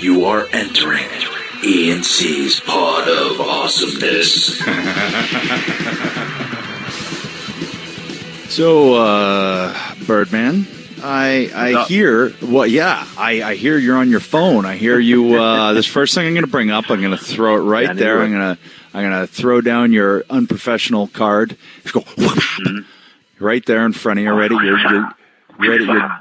You are entering E&C's Pod of Awesomeness. So, Birdman, I hear, I hear you're on your phone. I hear you, this first thing I'm going to bring up, I'm going to throw it right there. I'm going to throw down your unprofessional card. Just go, right there in front of you already. You're ready, your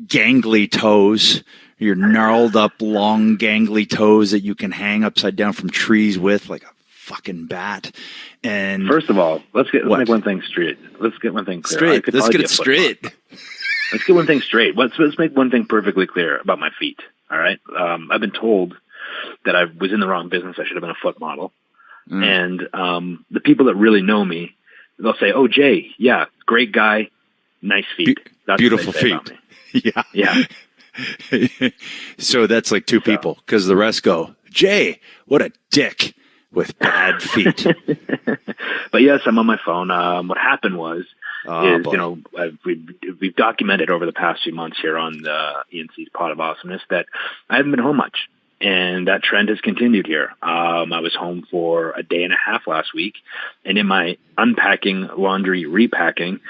gangly toes. Your gnarled up, long, gangly toes that you can hang upside down from trees with like a fucking bat. And first of all, let's make one thing straight. Let's get one thing clear. Let's get it straight. Let's get one thing straight. Let's make one thing perfectly clear about my feet. All right. I've been told that I was in the wrong business. I should have been a foot model. And the people that really know me, they'll say, "Oh, Jay, yeah, great guy, nice feet, that's beautiful feet." Yeah. So that's like two people, because the rest go, "Jay, what a dick with bad feet." But yes, I'm on my phone. What happened was, we've documented over the past few months here on the E&C's Pod of Awesomeness that I haven't been home much, and that trend has continued here. I was home for a day and a half last week, and in my unpacking, laundry, repacking,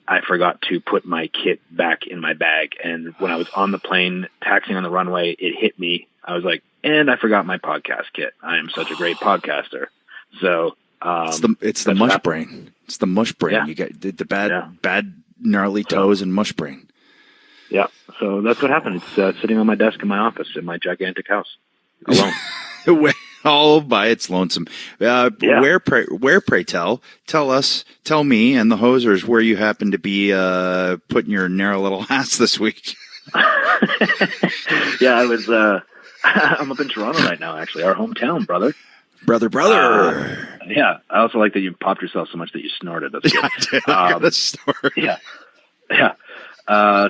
I forgot to put my kit back in my bag. And when I was on the plane, taxiing on the runway, it hit me. I was like, and I forgot my podcast kit. I am such a great podcaster. So it's the mush brain. It's the mush brain. Yeah. You get the bad gnarly toes and mush brain. Yeah. So that's what happened. It's sitting on my desk in my office in my gigantic house alone. All by its lonesome. Where pray tell me and the hosers where you happen to be putting your narrow little ass this week. Yeah, I was. I'm up in Toronto right now. Actually, our hometown, brother. Yeah, I also like that you popped yourself so much that you snorted. That's good. I got a snort. Yeah.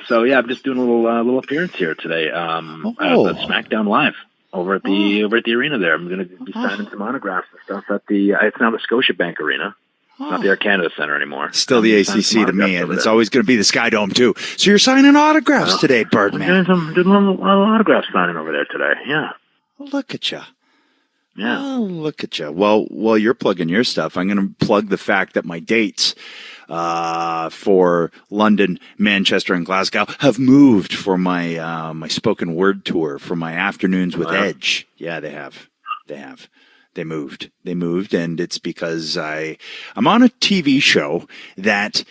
So yeah, I'm just doing a little appearance here today. At SmackDown Live. Over at the arena there. I'm going to be signing some autographs and stuff at it's now the Scotiabank Arena. It's not the Air Canada Center anymore. Still the ACC to me, and it's always going to be the Sky Dome too. So you're signing autographs today, Birdman. I'm doing a little autograph signing over there today. Yeah. Look at you. Yeah. Oh, look at you. Well, while you're plugging your stuff, I'm going to plug the fact that my dates for London, Manchester, and Glasgow have moved for my my spoken word tour for my afternoons with Edge. Yeah, they have. They moved, and it's because I'm on a TV show that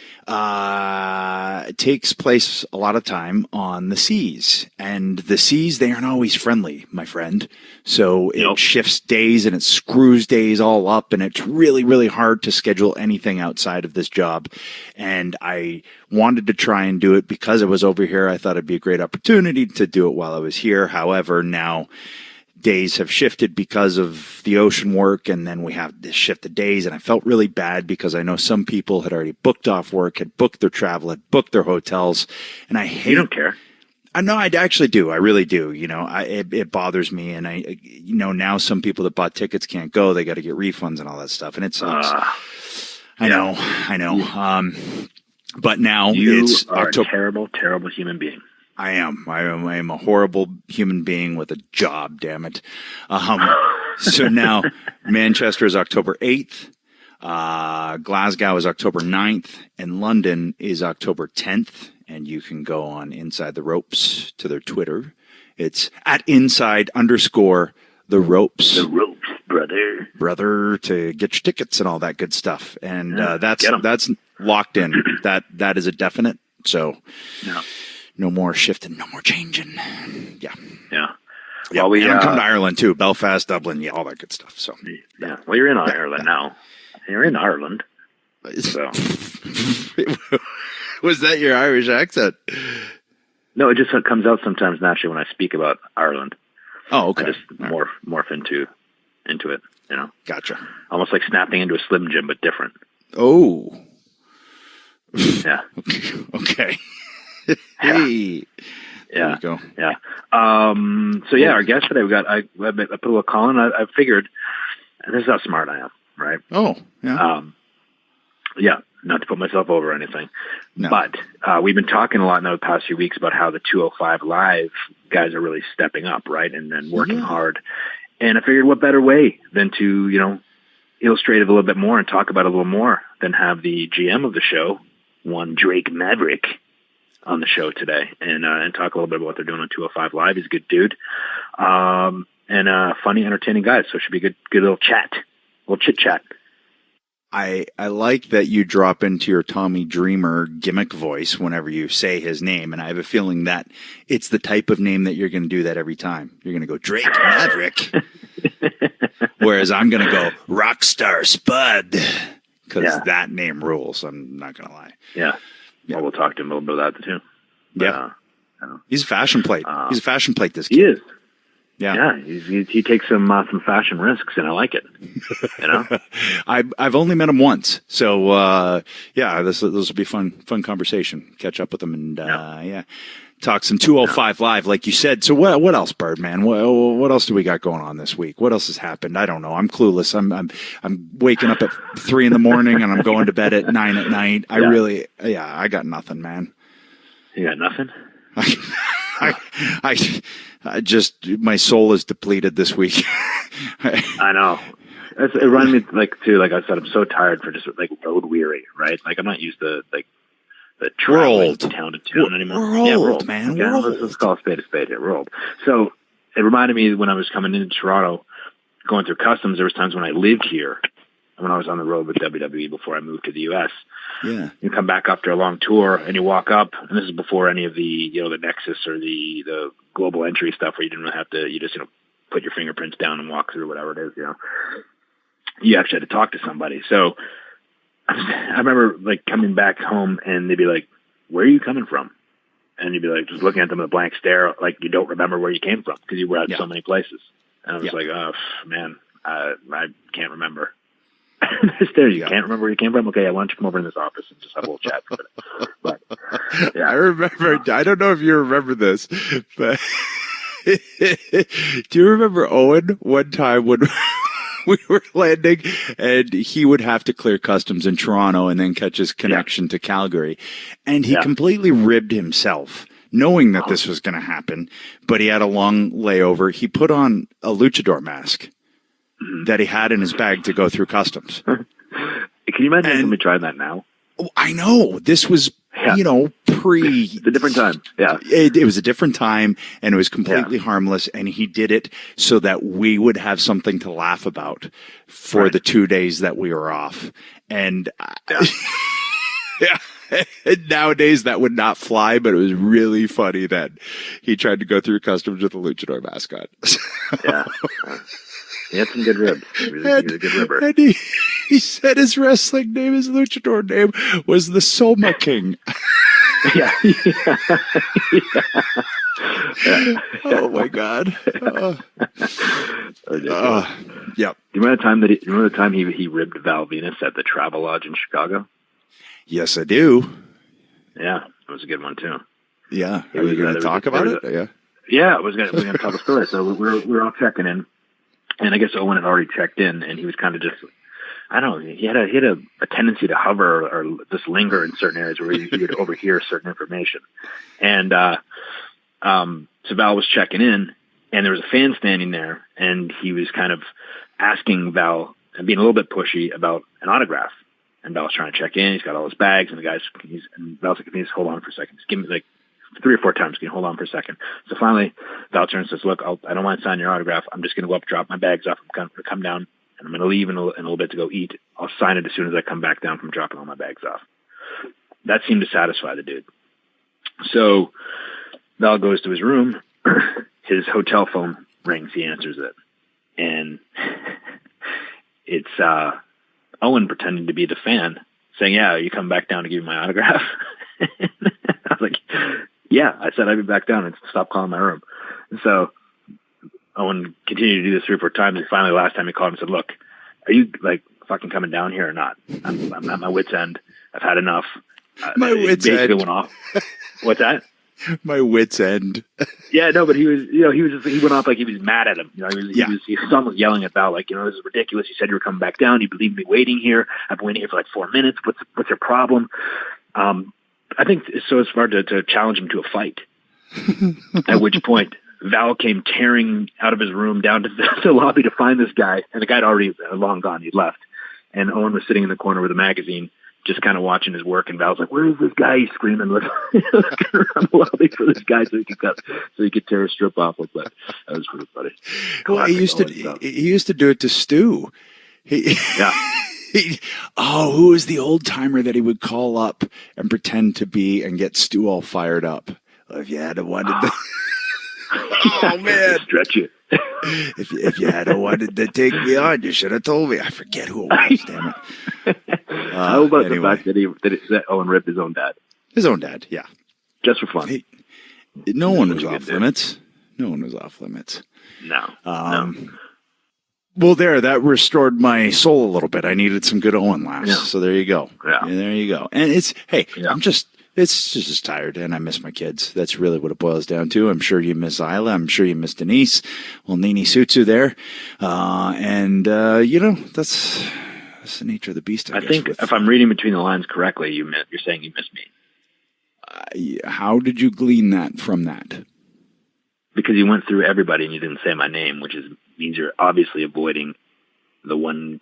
takes place a lot of time on the seas, and the seas, they aren't always friendly, my friend. So it shifts days and it screws days all up, and it's really, really hard to schedule anything outside of this job. And I wanted to try and do it because I was over here. I thought it'd be a great opportunity to do it while I was here. However, now days have shifted because of the ocean work, and then we have this shift of days, and I felt really bad because I know some people had already booked off work, had booked their travel, had booked their hotels, and I hate. You don't care. I know, I actually do. I really do. It bothers me, and now some people that bought tickets can't go. They got to get refunds and all that stuff, and it sucks. I know. But now it's October. A terrible, terrible human being. I am a horrible human being with a job, damn it. So now Manchester is October 8th, Glasgow is October 9th, and London is October 10th. And you can go on Inside the Ropes to their Twitter. It's at @inside_the ropes. The ropes, brother, to get your tickets and all that good stuff. And that's locked in. That is a definite. So. Yeah. No more shifting, no more changing. Yeah. Well, and come to Ireland too, Belfast, Dublin, all that good stuff. So yeah. Well, you're in Ireland now. You're in Ireland. So was that your Irish accent? No, it just comes out sometimes naturally when I speak about Ireland. Oh, okay. I just morph into it. Gotcha. Almost like snapping into a Slim Jim, but different. Oh. Yeah. Okay. Hey. Yeah. There you go. Yeah. So our guest today, I put a little call in. I figured, this is how smart I am, right? Oh, yeah. Not to put myself over or anything, no. But we've been talking a lot in the past few weeks about how the 205 Live guys are really stepping up, right, and then working hard. And I figured, what better way than to, illustrate it a little bit more and talk about it a little more than have the GM of the show, one Drake Maverick, on the show today and talk a little bit about what they're doing on 205 Live. He's a good dude, and funny, entertaining guy. So it should be a good little chat, little chit chat. I like that you drop into your Tommy Dreamer gimmick voice whenever you say his name, and I have a feeling that it's the type of name that you're going to do that every time. You're going to go Drake Maverick, whereas I'm going to go Rockstar Spud, because that name rules. I'm not going to lie. Yeah. Well, we'll talk to him a little bit about that too. But, he's a fashion plate. He's a fashion plate. This kid. He is. Yeah, he takes some fashion risks, and I like it. I've only met him once, so this will be fun conversation. Catch up with him and talk some 205 Live, like you said. So what else, Birdman? What else do we got going on this week? What else has happened? I don't know. I'm clueless. I'm waking up at 3 a.m. and I'm going to bed at 9 at night. I got nothing, man. You got nothing? I just, my soul is depleted this week. I know. It reminded me, like I said, I'm so tired for just road weary, right? Like, I'm not used to the traveling town to town anymore. We're old, man. Okay, let's call a spade here. We're old. So it reminded me when I was coming into Toronto, going through customs, there was times when I lived here, when I was on the road with WWE before I moved to the U.S. Yeah. You come back after a long tour and you walk up, and this is before any of the, the Nexus or the global entry stuff where you didn't really have to, you just, put your fingerprints down and walk through whatever it is, You actually had to talk to somebody. So I remember coming back home and they'd be like, "Where are you coming from?" And you'd be like, just looking at them with a blank stare, like you don't remember where you came from because you were at so many places. And I was like, "Oh man, I can't remember." There, you can't remember where you came from? Okay, I want you to come over in this office and just have a little chat for a minute. But, I remember, I don't know if you remember this, but do you remember Owen one time when we were landing and he would have to clear customs in Toronto and then catch his connection to Calgary, and he completely ribbed himself knowing that this was going to happen, but he had a long layover. He put on a luchador mask that he had in his bag to go through customs. Can you imagine somebody trying that now? Oh, I know. This was, pre... It's a different time. Yeah. It was a different time, and it was completely harmless, and he did it so that we would have something to laugh about for the 2 days that we were off. And nowadays that would not fly, but it was really funny that he tried to go through customs with a luchador mask on. He had some good ribs. He was a good ribber. And he said his wrestling name, his luchador name, was the Soma King. Oh my God. Yep. Do you remember the time he ribbed Val Venus at the Travel Lodge in Chicago? Yes, I do. Yeah, it was a good one too. Yeah. Are you going to talk about it? Yeah, I was going to tell the story. So we were all checking in. And I guess Owen had already checked in, and he was kind of just, I don't know, he had a tendency to hover or just linger in certain areas where he would overhear certain information. And so Val was checking in, and there was a fan standing there, and he was kind of asking Val and being a little bit pushy about an autograph. And Val's trying to check in. He's got all his bags, and and Val's like, "Can you just hold on for a second? Just give me 3 or 4 times. Can you hold on for a second?" So finally, Val turns and says, "Look, I don't want to sign your autograph. I'm just going to go up, drop my bags off. I'm going to come down, and I'm going to leave in a little bit to go eat. I'll sign it as soon as I come back down from dropping all my bags off." That seemed to satisfy the dude. So Val goes to his room. His hotel phone rings. He answers it. And it's Owen pretending to be the fan saying, "Yeah, you come back down to give me my autograph?" I was like, "Yeah, I said I'd be back down and stop calling my room." And so Owen continued to do this 3 or 4 times. And finally, last time he called and said, "Look, are you fucking coming down here or not? I'm at my wit's end. I've had enough." My wit's end. Went off. What's that? My wit's end. Yeah, no, but he was, he went off like he was mad at him. He was almost yelling at Val, like, "This is ridiculous. You said you were coming back down. You believe me waiting here. I've been waiting here for 4 minutes. What's your problem?" I think so. It's hard to challenge him to a fight. At which point, Val came tearing out of his room down to the lobby to find this guy, and the guy had already long gone. He'd left. And Owen was sitting in the corner with a magazine, just kind of watching his work, and Val's like, "Where is this guy?" He's screaming, "Let's around the lobby for this guy so he could tear a strip off with that." That was pretty funny. Well, he used to do it to Stu. Yeah. Who was the old timer that he would call up and pretend to be and get Stu all fired up? If you had wanted to, oh man, stretch it. If you had wanted to take me on, you should have told me. I forget who it was. Damn it. How about the fact that Owen ripped his own dad? His own dad, yeah, just for fun. No one was off limits. No one was off limits. No. No. Well, that restored my soul a little bit. I needed some good Owen laughs. Yeah. So there you go. Yeah. And there you go. And I'm just tired and I miss my kids. That's really what it boils down to. I'm sure you miss Isla. I'm sure you miss Denise. Well, Nini Sutsu there. That's the nature of the beast. I guess, think if I'm reading between the lines correctly, you're saying you miss me. How did you glean that from that? Because you went through everybody and you didn't say my name, which means you're obviously avoiding the one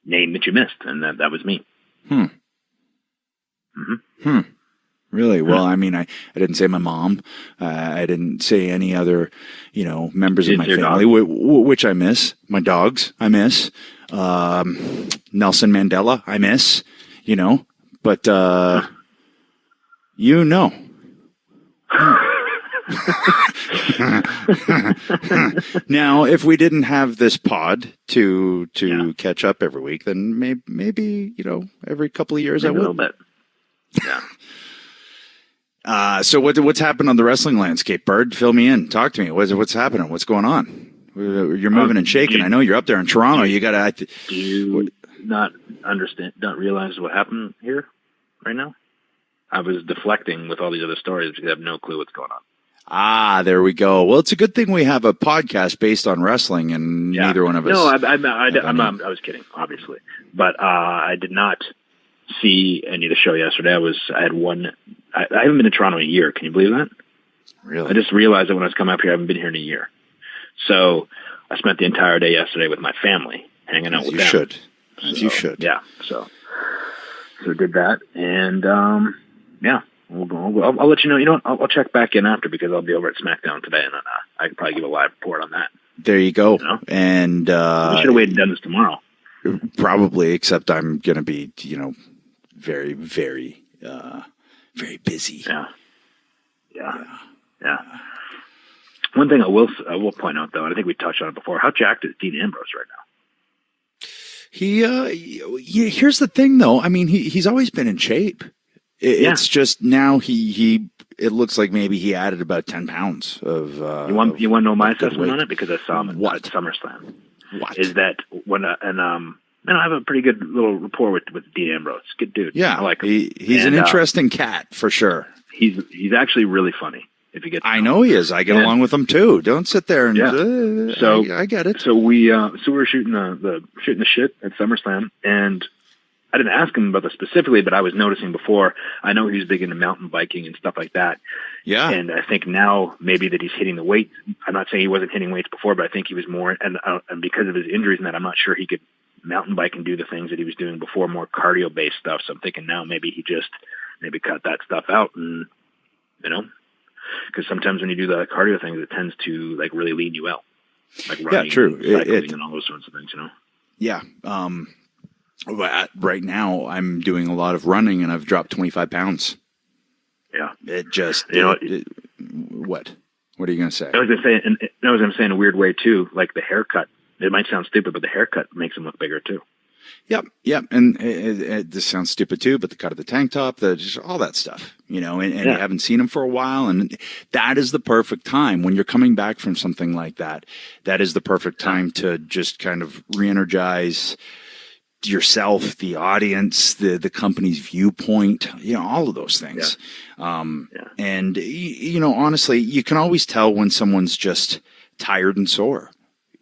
name that you missed, and that was me. Really? Well, I mean, I didn't say my mom. I didn't say any other, members of my family, which I miss. My dogs, I miss. Nelson Mandela, I miss. But Now, if we didn't have this pod to catch up every week, then maybe every couple of years maybe I would. A little bit. Yeah. So what's happened on the wrestling landscape, Bird? Fill me in. Talk to me. What's happening? What's going on? You're moving and shaking. I know you're up there in Toronto. You got to. Do you not understand? Don't realize what happened here right now? I was deflecting with all these other stories because I have no clue what's going on. There we go. Well, it's a good thing we have a podcast based on wrestling, and neither one of us. No, I was kidding, obviously, but I did not see any of the show yesterday. I had one. I haven't been to Toronto in a year. Can you believe that? Really? I just realized that when I was coming up here, I haven't been here in a year. So I spent the entire day yesterday with my family, hanging out with them. You should. Yeah. So did that, and I'll let you know. You know what? I'll check back in after because I'll be over at SmackDown today, and I could probably give a live report on that. There you go. And we should have waited and done this tomorrow. Probably, except I'm going to be, very, very, very busy. Yeah. One thing I will point out, though, and I think we touched on it before, how jacked is Dean Ambrose right now? Here's the thing, though. I mean, he's always been in shape. It's just now it looks like maybe he added about 10 pounds of. You want to know my assessment on it? Because I saw him at SummerSlam. What? Is that when I have a pretty good little rapport with Dean Ambrose. Good dude. Yeah, I like him. He's an interesting cat for sure. He's actually really funny. If you get, I know he is. I get along with him too. Don't sit there and. So I get it. So we were shooting the shit at SummerSlam, and I didn't ask him about this specifically, but I was noticing before. I know he's big into mountain biking and stuff like that. Yeah. And I think now maybe that he's hitting the weight. I'm not saying he wasn't hitting weights before, but I think he was more. And because of his injuries and that, I'm not sure he could mountain bike and do the things that he was doing before, more cardio based stuff. So I'm thinking now maybe he just cut that stuff out, and because sometimes when you do the cardio things, it tends to like really lean you out, like running, true, cycling, and all those sorts of things. Yeah. Right now, I'm doing a lot of running, and I've dropped 25 pounds. Yeah. It just, what? What are you going to say? I was going to say in a weird way too, like the haircut. It might sound stupid, but the haircut makes him look bigger too. Yep. And this sounds stupid too, but the cut of the tank top, just all that stuff, and you haven't seen him for a while. And that is the perfect time when you're coming back from something like that. That is the perfect time to just kind of re-energize yourself, the audience, the company's viewpoint, all of those things. And, honestly, you can always tell when someone's just tired and sore.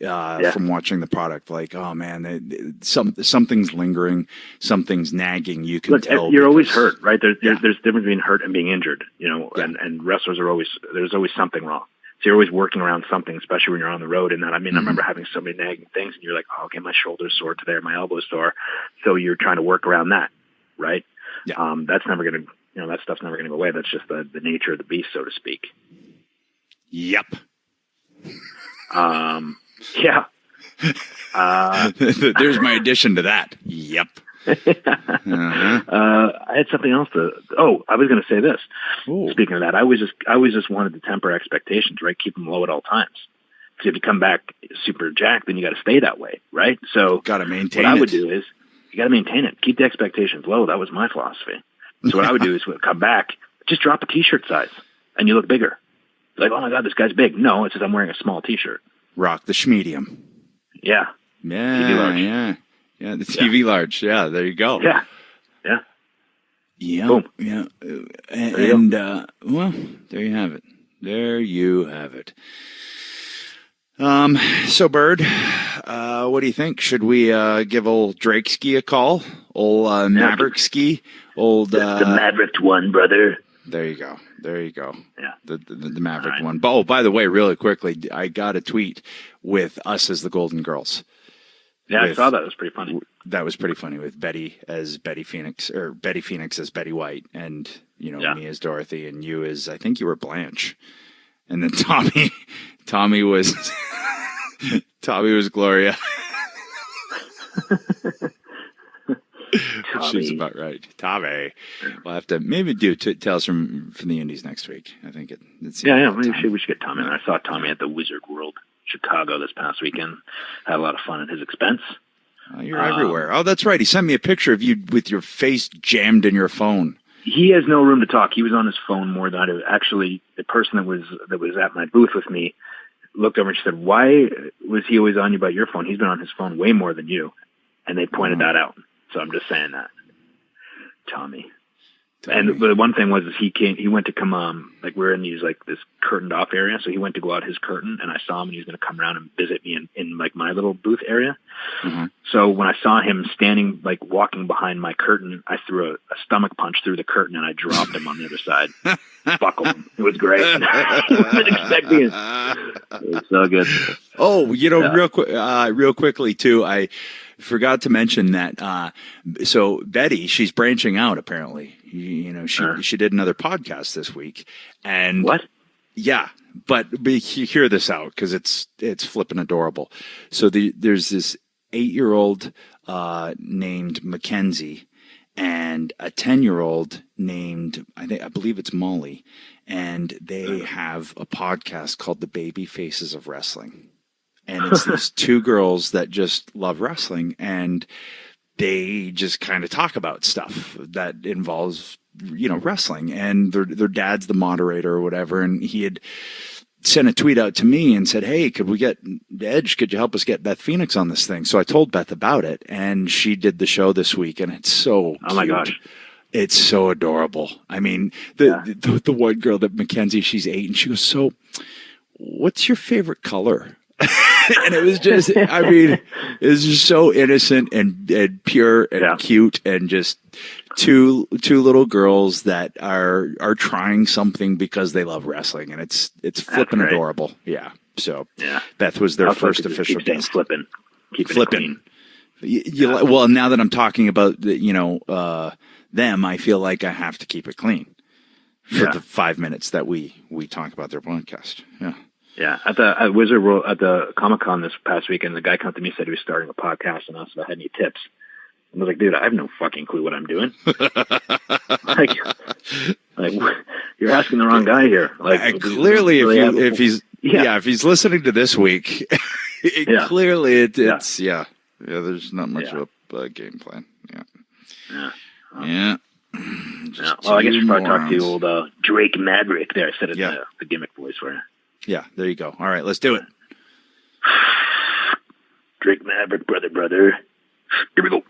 from watching the product. Like, oh man, something's lingering, something's nagging. You can tell. You're always hurt, right? There's difference between hurt and being injured, and wrestlers there's always something wrong. So you're always working around something, especially when you're on the road. And I remember having so many nagging things, and you're like, oh, okay, my shoulder's sore today, or my elbow's sore. So you're trying to work around that, right? Yeah. That's never going to, that stuff's never going to go away. That's just the nature of the beast, so to speak. Yep. Yeah. There's my addition to that. Yep. I had something else I was going to say this. Ooh. Speaking of that, I always just wanted to temper expectations, right? Keep them low at all times. Because if you come back super jacked, then you got to stay that way, right? So got to maintain. What I would do is you got to maintain it. Keep the expectations low. That was my philosophy. So what I would do is come back, just drop a t-shirt size, and you look bigger. Like, oh my God, this guy's big. No, it's just I'm wearing a small t-shirt. Rock the schmedium. Yeah. Yeah. TV large. Yeah, the TV large. Yeah, there you go. Yeah. Boom. Yeah. And well, there you have it. There you have it. So Bird, what do you think? Should we give old Drake Ski a call? Old Maverick Ski? The Maverick one, brother. There you go. Yeah. The Maverick one. Oh, by the way, really quickly, I got a tweet with us as the Golden Girls. Yeah, I saw that. It was pretty funny. That was pretty funny with Betty as Betty Phoenix, or Betty Phoenix as Betty White, and me as Dorothy, and you as, I think you were Blanche, and then Tommy was Gloria. She's about right. Tommy. We'll have to maybe do Tales from the Indies next week. I think it's maybe we should get Tommy. I saw Tommy at the Wizard World Chicago this past weekend. Had a lot of fun at his expense. You're everywhere. Oh, that's right. He sent me a picture of you with your face jammed in your phone. He has no room to talk. He was on his phone more than I do. Actually, the person that was at my booth with me looked over and she said, "Why was he always on you about your phone? He's been on his phone way more than you." And they pointed that out. So I'm just saying that. Tommy. And the one thing was he went to come, like we're in this curtained off area. So he went to go out his curtain and I saw him and he was going to come around and visit me in like my little booth area. Mm-hmm. So when I saw him standing, like walking behind my curtain, I threw a stomach punch through the curtain and I dropped him on the other side. Buckled him. It was great. He wasn't expecting it. It was so good. Oh, real quickly too, I forgot to mention that. So Betty, she's branching out apparently. She did another podcast this week, and what? Yeah, but hear this out because it's flipping adorable. So there's this 8-year-old named Mackenzie, and a 10-year-old named I believe it's Molly, and they have a podcast called The Baby Faces of Wrestling, and it's these two girls that just love wrestling and they just kind of talk about stuff that involves, wrestling, and their dad's the moderator or whatever. And he had sent a tweet out to me and said, "Hey, could we get Edge? Could you help us get Beth Phoenix on this thing?" So I told Beth about it and she did the show this week and it's so cute. My gosh. It's so adorable. I mean, the one girl that Mackenzie, she's 8 and she goes, "So what's your favorite color?" And it was just, it was just so innocent and pure and cute and just two little girls that are trying something because they love wrestling, and it's flipping adorable. Yeah. So Beth was their first official guest. Flipping. Well, now that I'm talking about them, I feel like I have to keep it clean for the 5 minutes that we talk about their podcast. Yeah. Yeah, at Wizard World, at the Comic-Con this past weekend, the guy came to me and said he was starting a podcast and asked if I had any tips. And I was like, dude, I have no fucking clue what I'm doing. like you're asking the wrong guy here. Like, clearly, if he's listening to this week, clearly it's there's not much of a game plan. Yeah. Well, I guess you probably talk to old Drake Maverick there. I said it in the gimmick voice for you. Yeah, there you go. All right, let's do it. Drake Maverick, brother. Here we go.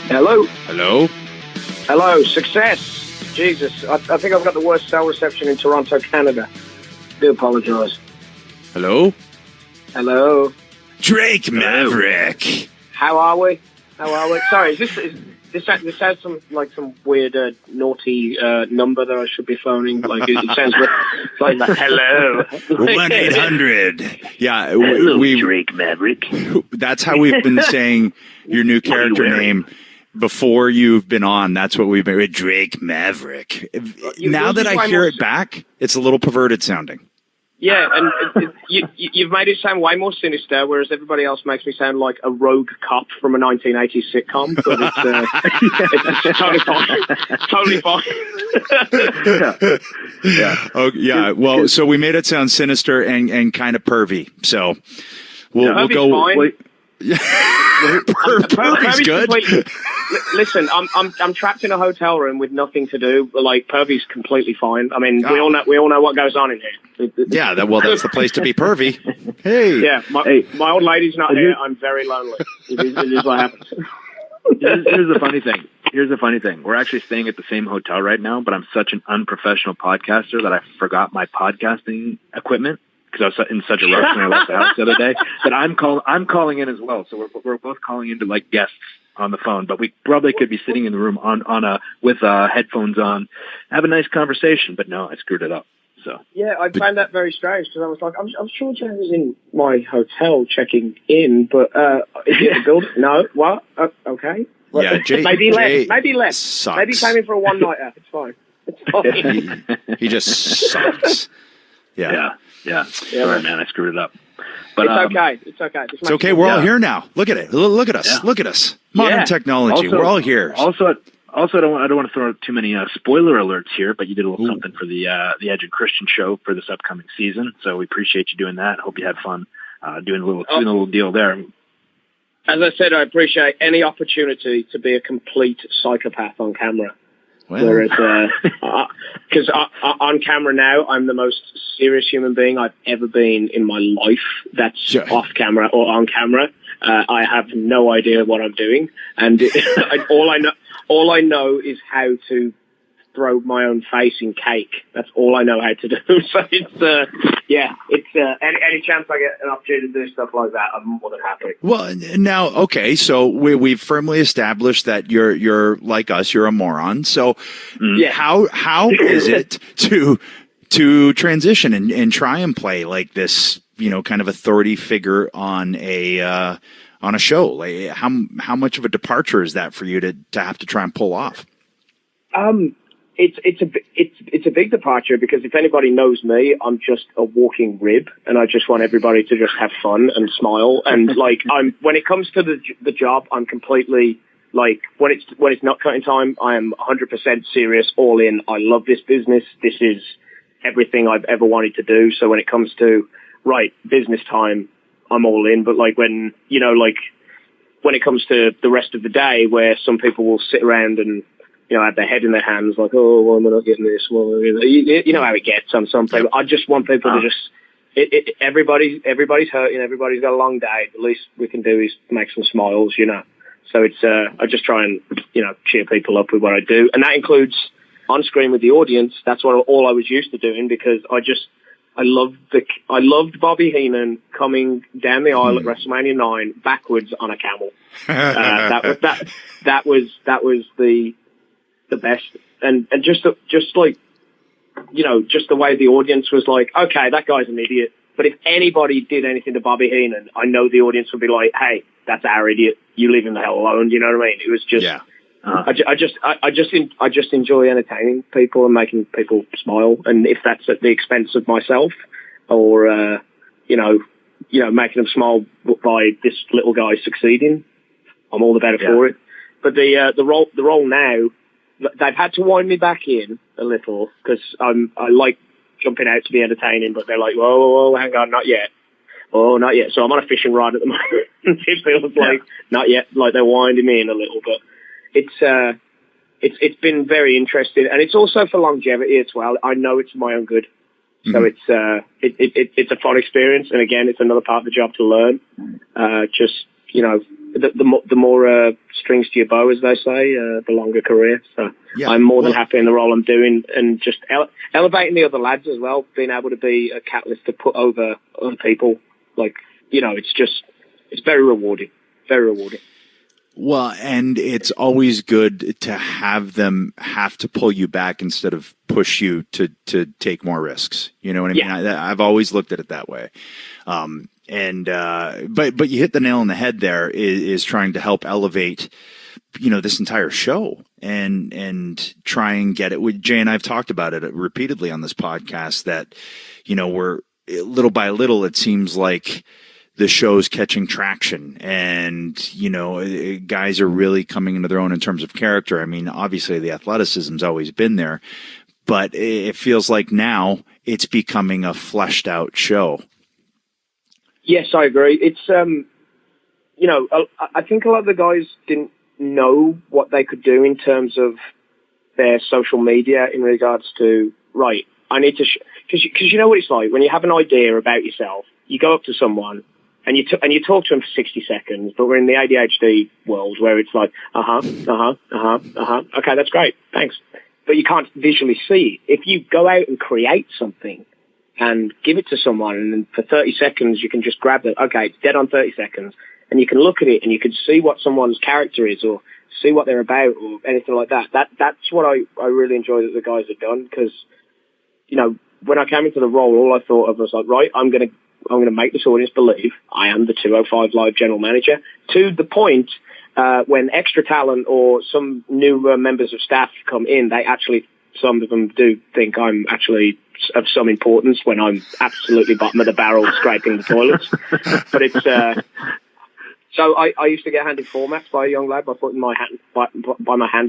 Hello, success. Jesus, I think I've got the worst cell reception in Toronto, Canada. do apologise. Hello? Hello. Drake Maverick. How are we? Sorry, this has some weird naughty number that I should be phoning. Like it sounds like hello. 1-800. Yeah, Hello, Drake Maverick. That's how we've been saying your new character name before you've been on. That's what we've been with, Drake Maverick. Now that I hear it back, it's a little perverted sounding. Yeah, and you've made it sound way more sinister, whereas everybody else makes me sound like a rogue cop from a 1980s sitcom. But it's totally fine. Yeah. Oh, yeah. Well, so we made it sound sinister and kind of pervy. So we'll go. Fine. Pervy's good. Listen, I'm trapped in a hotel room with nothing to do. Like Pervy's completely fine. I mean, we all know what goes on in here. Yeah, that's the place to be pervy. Hey, yeah, my old lady's not here. I'm very lonely. It is what happens. Here's the funny thing. We're actually staying at the same hotel right now, but I'm such an unprofessional podcaster that I forgot my podcasting equipment because I was in such a rush when I left the house the other day that I'm calling in as well. So we're both calling into like guests on the phone, but we probably could be sitting in the room with headphones on, have a nice conversation. But no, I screwed it up. So yeah, I found that very strange because I was like, I'm sure James was in my hotel checking in, but is it the building? No, what? Okay. Well, yeah, maybe less. Sucks. Maybe came in for a one-nighter. It's fine. He just sucks. Yeah. Sorry, man, I screwed it up. But it's okay. It's okay. We're all here now. Look at it. Look at us. Yeah. Look at us. Modern technology. Also, we're all here. Also, I don't want to throw out too many spoiler alerts here, but you did a little something for the Edge and Christian show for this upcoming season. So we appreciate you doing that. Hope you had fun doing a little deal there. As I said, I appreciate any opportunity to be a complete psychopath on camera. Well. Whereas, because on camera now, I'm the most serious human being I've ever been in my life. That's off camera or on camera. I have no idea what I'm doing, and all I know is how to throw my own face in cake. That's all I know how to do. So any chance I get an opportunity to do stuff like that, I'm more than happy. Well, now, okay, so we've firmly established that you're like us, you're a moron. So how is it to transition and try and play like this, kind of authority figure on a show? Like how much of a departure is that for you to have to try and pull off? It's a big departure because if anybody knows me, I'm just a walking rib, and I just want everybody to just have fun and smile. And like when it comes to the job, I'm completely like when it's not cutting time, I am 100% serious, all in. I love this business. This is everything I've ever wanted to do. So when it comes to business time, I'm all in. But like when it comes to the rest of the day, where some people will sit around and have their head in their hands, like, oh, why am I not getting this? Well, you know how it gets on some people. I just want people to just, everybody's hurting, everybody's got a long day. The least we can do is make some smiles, So it's, I just try and, cheer people up with what I do. And that includes on screen with the audience. That's all I was used to doing because I loved Bobby Heenan coming down the aisle at WrestleMania 9 backwards on a camel. That was the best, and just like just the way the audience was like, okay, that guy's an idiot. But if anybody did anything to Bobby Heenan, I know the audience would be like, hey, that's our idiot. You leave him the hell alone. You know what I mean? It was just, I just enjoy entertaining people and making people smile. And if that's at the expense of myself, or making them smile by this little guy succeeding, I'm all the better for it. But the role now, they've had to wind me back in a little because I like jumping out to be entertaining, but they're like, whoa, hang on, not yet. Oh, not yet. So I'm on a fishing rod at the moment. It feels like not yet, like they're winding me in a little, but it's been very interesting, and it's also for longevity as well. I know it's for my own good, so it's a fun experience, and again, it's another part of the job to learn. the more strings to your bow, as they say, the longer career. So yeah, I'm more than happy in the role I'm doing, and just elevating the other lads as well, being able to be a catalyst to put over other people. Like, it's very rewarding. Very rewarding. Well, and it's always good to have them have to pull you back instead of push you to take more risks. You know what I mean? I've always looked at it that way. But you hit the nail on the head there is trying to help elevate, this entire show and try and get it. Jay and I've talked about it repeatedly on this podcast that, we're little by little, it seems like the show's catching traction and, guys are really coming into their own in terms of character. I mean, obviously the athleticism's always been there, but it feels like now it's becoming a fleshed out show. Yes, I agree. It's, I think a lot of the guys didn't know what they could do in terms of their social media in regards to, right, I need to, because you know what it's like when you have an idea about yourself, you go up to someone, and you talk to them for 60 seconds, but we're in the ADHD world where it's like, okay, that's great, thanks. But you can't visually see it. If you go out and create something and give it to someone, and then for 30 seconds you can just grab it, okay, it's dead on 30 seconds, and you can look at it and you can see what someone's character is or see what they're about or anything like that. That's what I really enjoy that the guys have done, because, when I came into the role, all I thought of was like, right, I'm going to make this audience believe I am the 205 Live general manager, to the point when extra talent or some new members of staff come in, some of them do think I'm actually of some importance when I'm absolutely bottom of the barrel scraping the toilets. But it's so I used to get handed formats by a young lad by putting my hand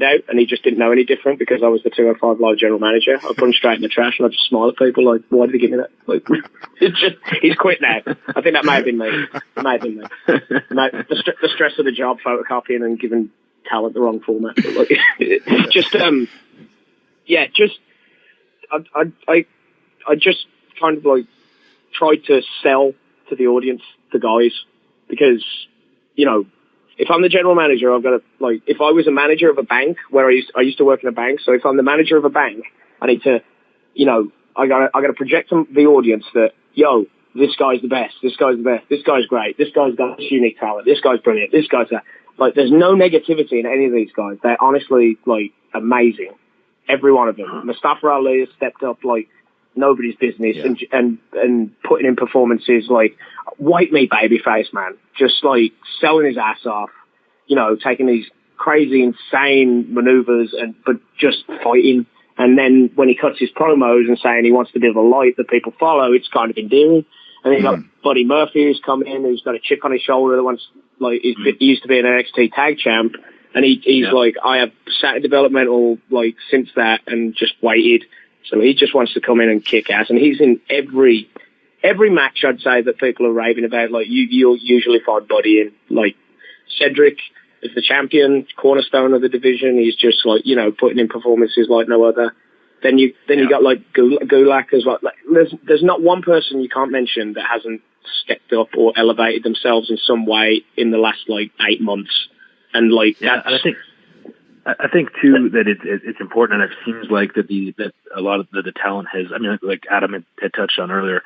out, and he just didn't know any different because I was the 205 Live general manager. I put him straight in the trash, and I just smile at people like, "Why did he give me that?" Like, he's quit now. I think that may have been me. The stress of the job, photocopying and giving talent the wrong format. But like, I just kind of like tried to sell to the audience, the guys, because, if I'm the general manager, I've got to, like, if I was a manager of a bank where I used to work in a bank, so if I'm the manager of a bank, I need to, I got to project to the audience that, this guy's the best, this guy's the best, this guy's great, this guy's got this unique talent, this guy's brilliant, this guy's that. Like, there's no negativity in any of these guys. They're honestly, like, amazing. Every one of them. Mustafa Ali has stepped up like nobody's business, and putting in performances like white meat babyface, man, just like selling his ass off, taking these crazy, insane maneuvers but just fighting. And then when he cuts his promos and saying he wants to be the light that people follow, it's kind of endearing. And then you got Buddy Murphy who's come in, who's got a chip on his shoulder that wants, like, he used to be an NXT tag champ, and he's like, I have sat in developmental like since that and just waited. So he just wants to come in and kick ass, and he's in every match, I'd say, that people are raving about. Like, you'll usually find Buddy in. Like, Cedric is the champion, cornerstone of the division. He's just like, putting in performances like no other. Then you got like Gulak as well. Like, there's not one person you can't mention that hasn't stepped up or elevated themselves in some way in the last like 8 months. And like, I think too that it's important, and it seems like that a lot of the talent has. I mean, like Adam had touched on earlier,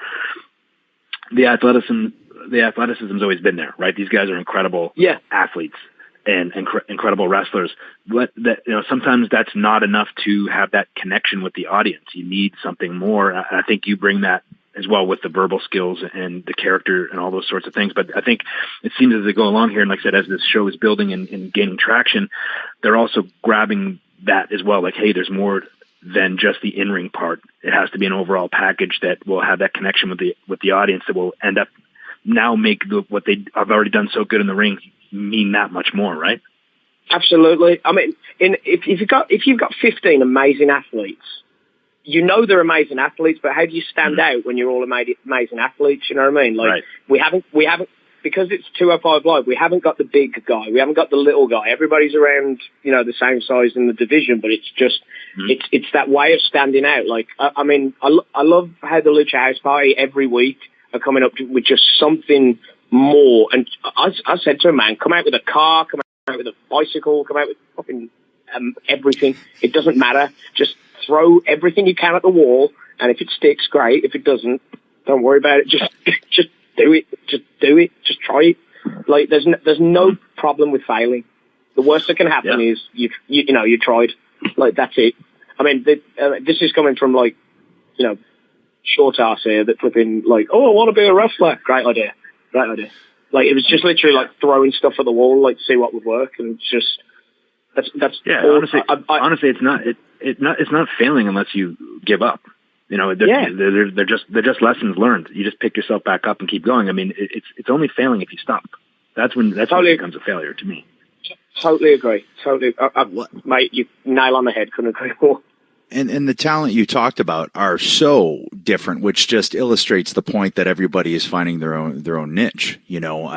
the athleticism's always been there, right? These guys are incredible athletes and incredible wrestlers. But that, sometimes that's not enough to have that connection with the audience. You need something more. I think you bring that as well with the verbal skills and the character and all those sorts of things. But I think it seems as they go along here, and like I said, as this show is building and gaining traction, they're also grabbing that as well. Like, hey, there's more than just the in-ring part. It has to be an overall package that will have that connection with the audience that will end up now make what they have already done so good in the ring mean that much more, right? Absolutely. I mean, if you've got 15 amazing athletes, they're amazing athletes, but how do you stand out when you're all amazing athletes? You know what I mean? Like, right. We haven't, because it's 205 Live, we haven't got the big guy. We haven't got the little guy. Everybody's around, the same size in the division, but it's just, it's that way of standing out. Like, I mean, I love how the Lucha House Party every week are coming up with just something more. And I said to him, man, come out with a car, come out with a bicycle, come out with fucking everything. It doesn't matter. Just throw everything you can at the wall, and if it sticks, great. If it doesn't, don't worry about it. Just do it. Just do it. Just try it. Like there's no problem with failing. The worst that can happen is you tried. Like that's it. I mean, this is coming from like, you know, short ass here that flipping like, oh, I want to be a wrestler. Great idea. Like it was just literally like throwing stuff at the wall, like to see what would work, and it's just that's honestly, it's not failing unless you give up. You know, they're just lessons learned. You just pick yourself back up and keep going. I mean, it's only failing if you stop. That's when it becomes a failure to me. Totally agree. Mate, you nail on the head. Couldn't agree more. And the talent you talked about are so different, which just illustrates the point that everybody is finding their own niche. You know,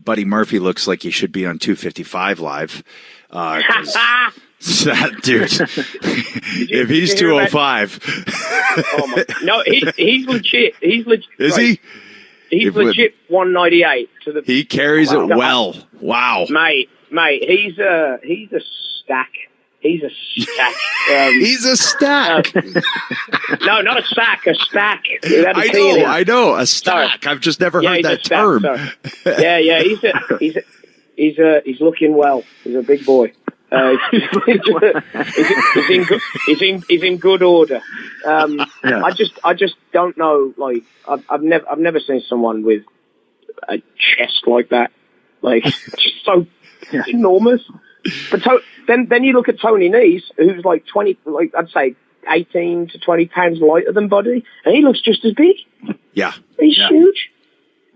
Buddy Murphy looks like he should be on 255 Live. That dude, if he's 205, no, he's legit. He's legit. Is he? He's legit 198 to the. He carries it well. Wow, mate, he's a stack. He's a stack. He's a stack. No, not a sack. A stack. I know. A stack. Sorry. I've just never heard that term. Yeah. He's looking well. He's a big boy. He's in good order. I just don't know. Like I've never seen someone with a chest like that. Like just so enormous. But then you look at Tony Nese, who's like 20, like I'd say 18 to 20 pounds lighter than Buddy, and he looks just as big. Yeah, he's huge.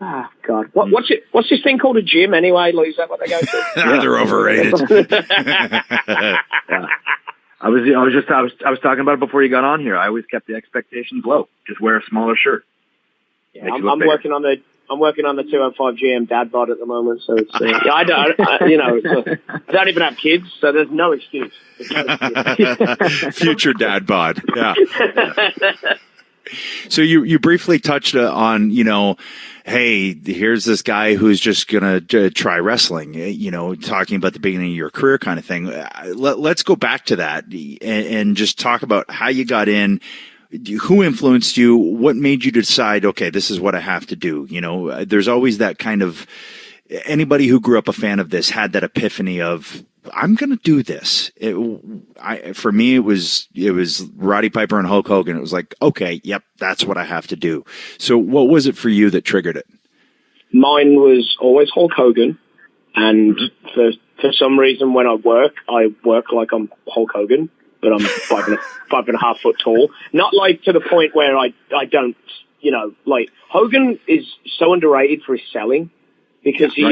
Ah, God, what's this thing called a gym anyway? Like, is that what they go to? They're overrated. I was talking about it before you got on here. I always kept the expectations low. Just wear a smaller shirt. Yeah, I'm working on the 205 GM dad bod at the moment, so it's I don't even have kids, so there's no excuse. Future dad bod, yeah. So you briefly touched on, you know, hey, here's this guy who's just gonna try wrestling, you know, talking about the beginning of your career kind of thing. Let's go back to that and just talk about how you got in. Who influenced you? What made you decide, okay, this is what I have to do? You know, there's always that kind of, anybody who grew up a fan of this had that epiphany of, I'm going to do this. For me, it was Roddy Piper and Hulk Hogan. It was like, okay, yep, that's what I have to do. So what was it for you that triggered it? Mine was always Hulk Hogan. And for some reason, when I work like I'm Hulk Hogan. But I'm 5.5 foot tall. Not like to the point where I don't, you know, like Hogan is so underrated for his selling because he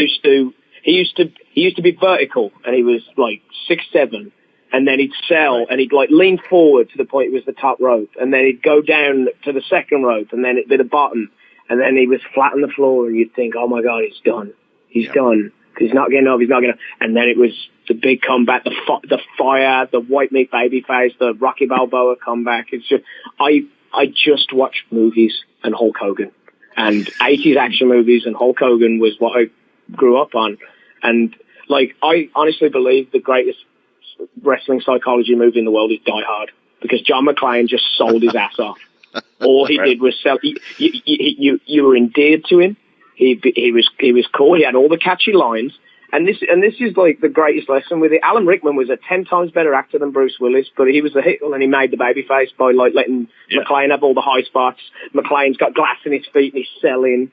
used to be vertical and he was like 6'7", and then he'd sell and he'd like lean forward to the point it was the top rope, and then he'd go down to the second rope and then it'd be the bottom, and then he was flat on the floor and you'd think, oh my God, he's done. He's done. He's not getting up. And then it was the big comeback, the fire, the white meat baby face, the Rocky Balboa comeback. It's just, I just watched movies and Hulk Hogan and 80s action movies, and Hulk Hogan was what I grew up on. And like, I honestly believe the greatest wrestling psychology movie in the world is Die Hard, because John McClane just sold his ass off. All he did was sell. You were endeared to him. He was cool. He had all the catchy lines, and this is like the greatest lesson with it. Alan Rickman was a 10 times better actor than Bruce Willis, but he was the hit, and he made the babyface by like letting McClane have all the high spots. McClane's got glass in his feet and he's selling.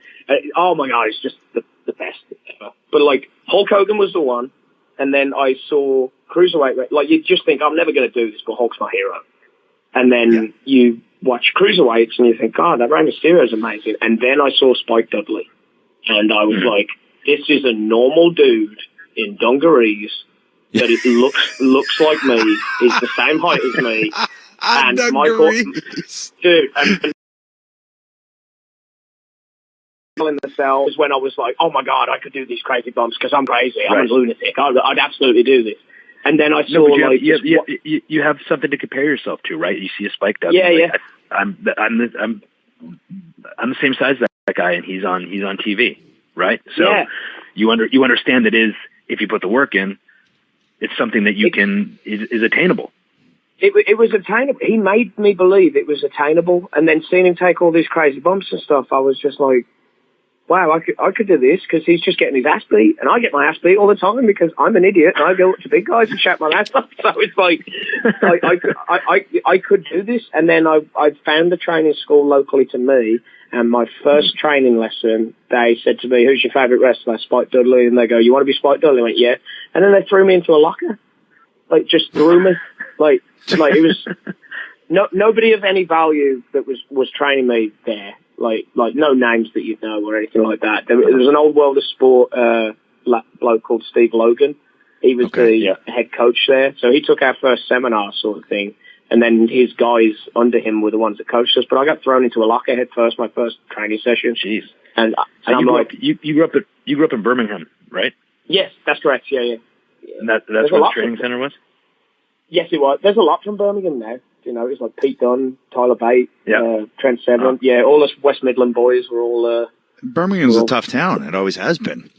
Oh my God, it's just the best ever. But like Hulk Hogan was the one, and then I saw Cruiserweight. Like you just think, I'm never going to do this, but Hulk's my hero. And then you watch Cruiserweights and you think, God, that Rey Mysterio is amazing. And then I saw Spike Dudley. And I was like, this is a normal dude in dungarees that it looks like me. He's the same height as me. And Michael, dude, and in the cell was when I was like, oh my God, I could do these crazy bumps because I'm crazy. I'm a lunatic. I'd absolutely do this. And then I saw you have something to compare yourself to, right? You see a Spike Dudley. Yeah, I'm the same size as that guy, and he's on TV, right? So you understand that if you put the work in, it's something that is attainable. It was attainable. He made me believe it was attainable, and then seeing him take all these crazy bumps and stuff, I was just like, wow, I could do this, because he's just getting his ass beat, and I get my ass beat all the time because I'm an idiot and I go up to big guys and shout my ass off. So it's like I could do this. And then I found the training school locally to me, and my first training lesson, they said to me, "Who's your favourite wrestler?" "Spike Dudley." And they go, "You want to be Spike Dudley?" I went, "Yeah." And then they threw me into a locker, just threw me, it was nobody of any value that was training me there. Like no names that you'd know or anything like that. There was an old World of Sport bloke called Steve Logan. He was the head coach there. So he took our first seminar sort of thing, and then his guys under him were the ones that coached us. But I got thrown into a locker head first, my first training session. Jeez. And I'm you grew up in Birmingham, right? Yes, that's correct. Yeah. And that's where the training center was? Yes, it was. There's a lot from Birmingham now. It's like Pete Dunne, Tyler Bate, Trent Seven. All us West Midland boys were all... Birmingham's a tough town. It always has been.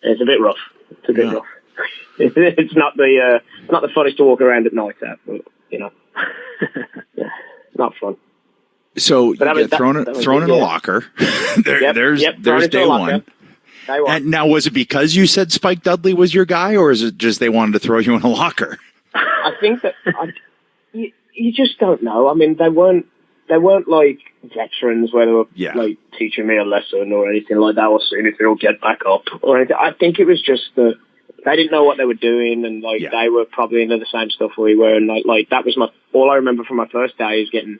It's a bit rough. It's a bit rough. It's not the funnest to walk around at night at, but, not fun. So you get thrown in a locker. There's day one. And now, was it because you said Spike Dudley was your guy, or is it just they wanted to throw you in a locker? I think that... You just don't know. I mean, they weren't like veterans where they were like teaching me a lesson or anything like that, or seeing if they'll get back up or anything. I think it was just that they didn't know what they were doing, and they were probably into the same stuff we were, and like that was all I remember from my first day is getting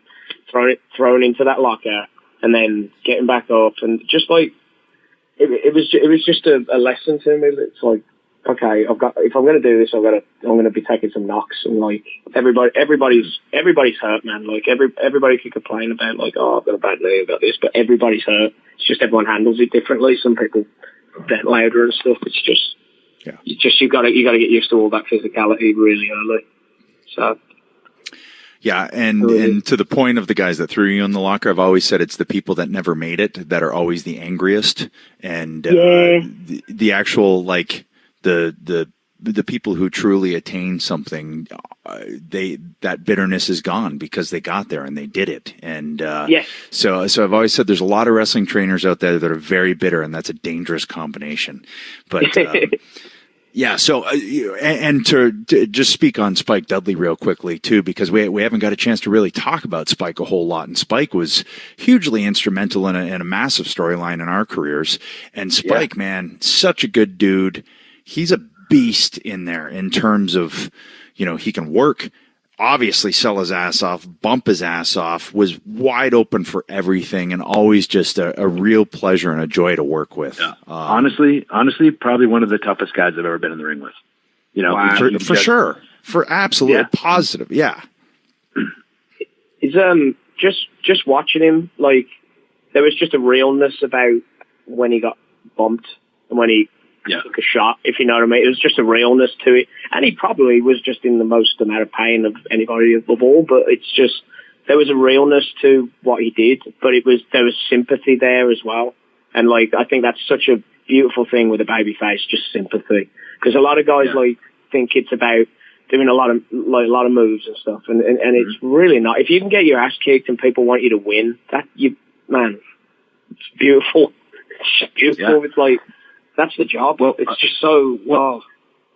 thrown into that locker and then getting back up, and just like it was just a lesson to me. It's like, okay, if I'm going to do this, I'm going to be taking some knocks, and like everybody's hurt, man. Like everybody can complain about like, oh, I've got a bad knee, I've got this, but everybody's hurt. It's just everyone handles it differently. Some people vent louder and stuff. It's just, you got to get used to all that physicality really early. So. Yeah, and to the point of the guys that threw you in the locker, I've always said it's the people that never made it that are always the angriest, and the actual like. The people who truly attain something, that bitterness is gone because they got there and they did it. And so I've always said there's a lot of wrestling trainers out there that are very bitter, and that's a dangerous combination. But so and to just speak on Spike Dudley real quickly too, because we haven't got a chance to really talk about Spike a whole lot, and Spike was hugely instrumental in a massive storyline in our careers. And Spike, man, such a good dude. He's a beast in there in terms of, he can work, obviously sell his ass off, bump his ass off, was wide open for everything, and always just a real pleasure and a joy to work with. Yeah. Honestly, probably one of the toughest guys I've ever been in the ring with. For sure. For absolute positive. Yeah. It's, just watching him, like, there was just a realness about when he got bumped and when he took a shot, if you know what I mean. It was just a realness to it. And he probably was just in the most amount of pain of anybody of all, but it's just, there was a realness to what he did, but there was sympathy there as well. And like, I think that's such a beautiful thing with a baby face, just sympathy. Because a lot of guys think it's about doing a lot of moves and stuff, and it's really not. If you can get your ass kicked and people want you to win, it's beautiful. It's beautiful. Yeah. It's like, that's the job. Well, it's just so wow.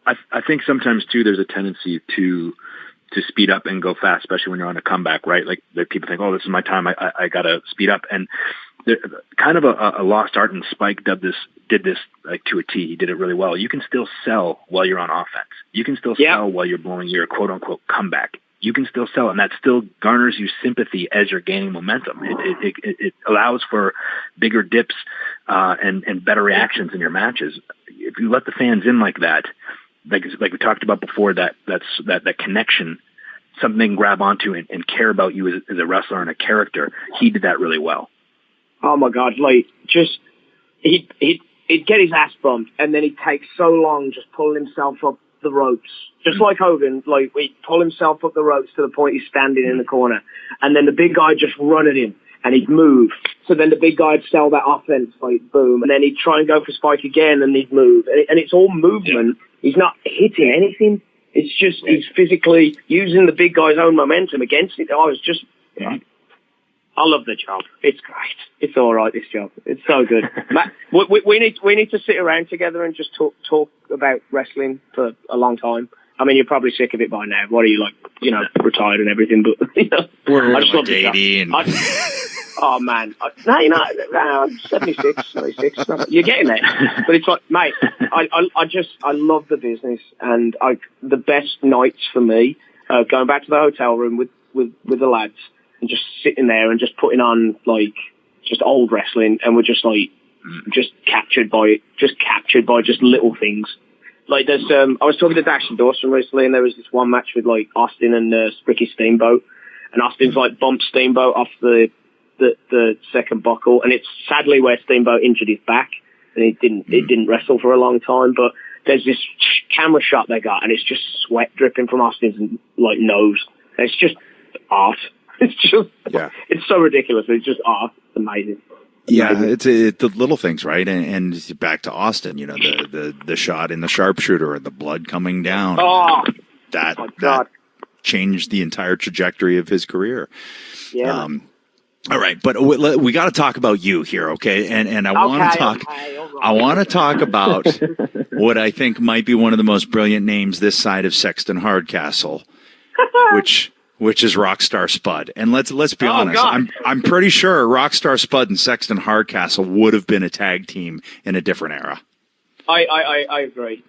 I think sometimes too there's a tendency to speed up and go fast, especially when you're on a comeback, right? Like people think, oh, this is my time. I gotta speed up, and kind of a lost art. And Spike did this like to a T. He did it really well. You can still sell while you're on offense. You can still sell while you're blowing your quote unquote comeback. You can still sell, and that still garners you sympathy as you're gaining momentum. It allows for bigger dips and better reactions in your matches. If you let the fans in like that, like we talked about before, that connection, something they can grab onto and care about you as a wrestler and a character. He did that really well. Oh my God! Like just he'd get his ass bumped, and then he'd take so long just pulling himself up the ropes, just like Hogan. Like he'd pull himself up the ropes to the point he's standing in the corner, and then the big guy just run at him, and he'd move. So then the big guy'd sell that offense, like, boom, and then he'd try and go for Spike again, and he'd move. And it's all movement. He's not hitting anything. It's just he's physically using the big guy's own momentum against it. I was just... I love the job. It's great. It's all right, this job. It's so good. Matt, we need to sit around together and just talk about wrestling for a long time. I mean, you're probably sick of it by now. What are you, like, retired and everything? But, We're I just love the job. 80 and... Oh, man. No, you're not. I'm 76. You're getting there. But it's like, mate, I love the business. And the best nights for me, going back to the hotel room with the lads, and just sitting there and just putting on, like, just old wrestling, and we're just, like, just captured by just little things. Like, there's, I was talking to Dash and Dawson recently, and there was this one match with, like, Austin and Ricky Steamboat, and Austin's, like, bumped Steamboat off the second buckle, and it's sadly where Steamboat injured his back, and it didn't wrestle for a long time, but there's this camera shot they got, and it's just sweat dripping from Austin's, like, nose. And it's just art. It's just, it's so ridiculous. It's just art. It's amazing. Yeah, it's the little things, right? And back to Austin, the shot in the sharpshooter and the blood coming down. Oh, that changed the entire trajectory of his career. Yeah. All right, but we got to talk about you here, okay? And I want to talk. I want to talk about what I think might be one of the most brilliant names this side of Sexton Hardcastle, which is Rockstar Spud. And let's be honest, God. I'm pretty sure Rockstar Spud and Sexton Hardcastle would have been a tag team in a different era. I agree.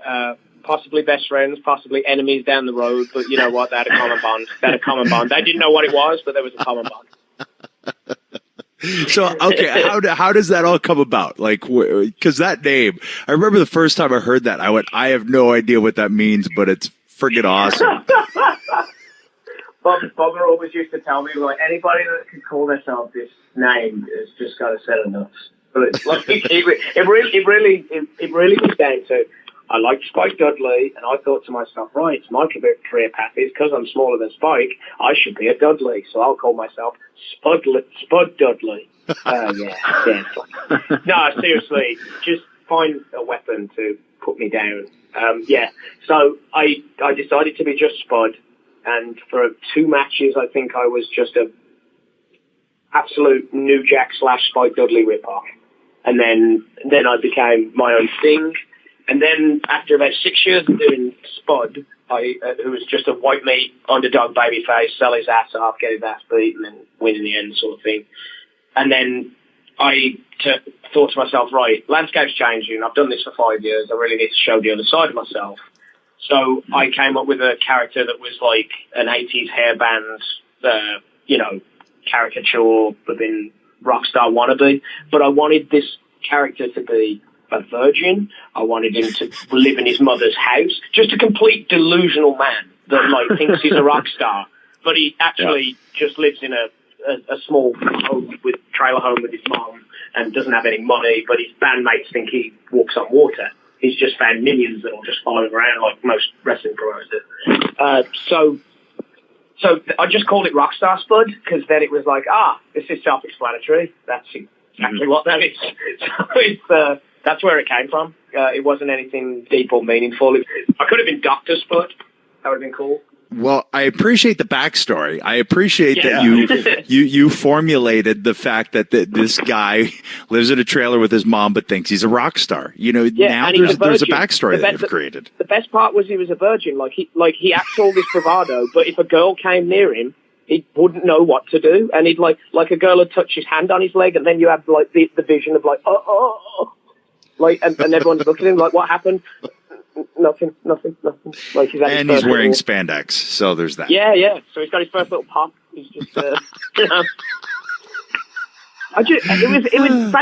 Possibly best friends, possibly enemies down the road, but you know what? They had a common bond. They didn't know what it was, but there was a common bond. So, okay, how does that all come about? Like, because that name, I remember the first time I heard that, I went, I have no idea what that means, but it's friggin' awesome. Bobber always used to tell me, like, anybody that could call themselves this name has just got a set of nuts. But it's like, it really was down to, I liked Spike Dudley, and I thought to myself, right, my career path is, because I'm smaller than Spike, I should be a Dudley, so I'll call myself Spud Dudley. Yeah. No, seriously, just find a weapon to put me down. So I decided to be just Spud. And for 2 matches, I think I was just a absolute New Jack / Spike Dudley ripoff. And then I became my own thing. And then after about 6 years of doing Spud, who was just a white meat underdog babyface, sell his ass off, get his ass beat, and then win in the end sort of thing. And then I thought to myself, right, landscape's changing. I've done this for 5 years. I really need to show the other side of myself. So I came up with a character that was like an 80s hairband, caricature within Rockstar wannabe. But I wanted this character to be a virgin. I wanted him to live in his mother's house. Just a complete delusional man that like thinks he's a rock star. But he actually just lives in a small trailer home with his mom and doesn't have any money, but his bandmates think he walks on water. He's just found minions that will just follow him around like most wrestling promos do. So I just called it Rockstar Spud because then it was like, this is self-explanatory. That's exactly what that is. So that's where it came from. It wasn't anything deep or meaningful. I could have been Dr. Spud. That would have been cool. Well, I appreciate the backstory. I appreciate that you formulated the fact that this guy lives in a trailer with his mom but thinks he's a rock star. Now there's a backstory that you've created. The best part was he was a virgin. Like he acts all this bravado, but if a girl came near him, he wouldn't know what to do, and he'd like a girl would touch his hand on his leg, and then you have like the vision of like like and everyone's looking at him like, what happened? Nothing. Like he's wearing spandex, so there's that. Yeah. So he's got his first little pop. He's just, It was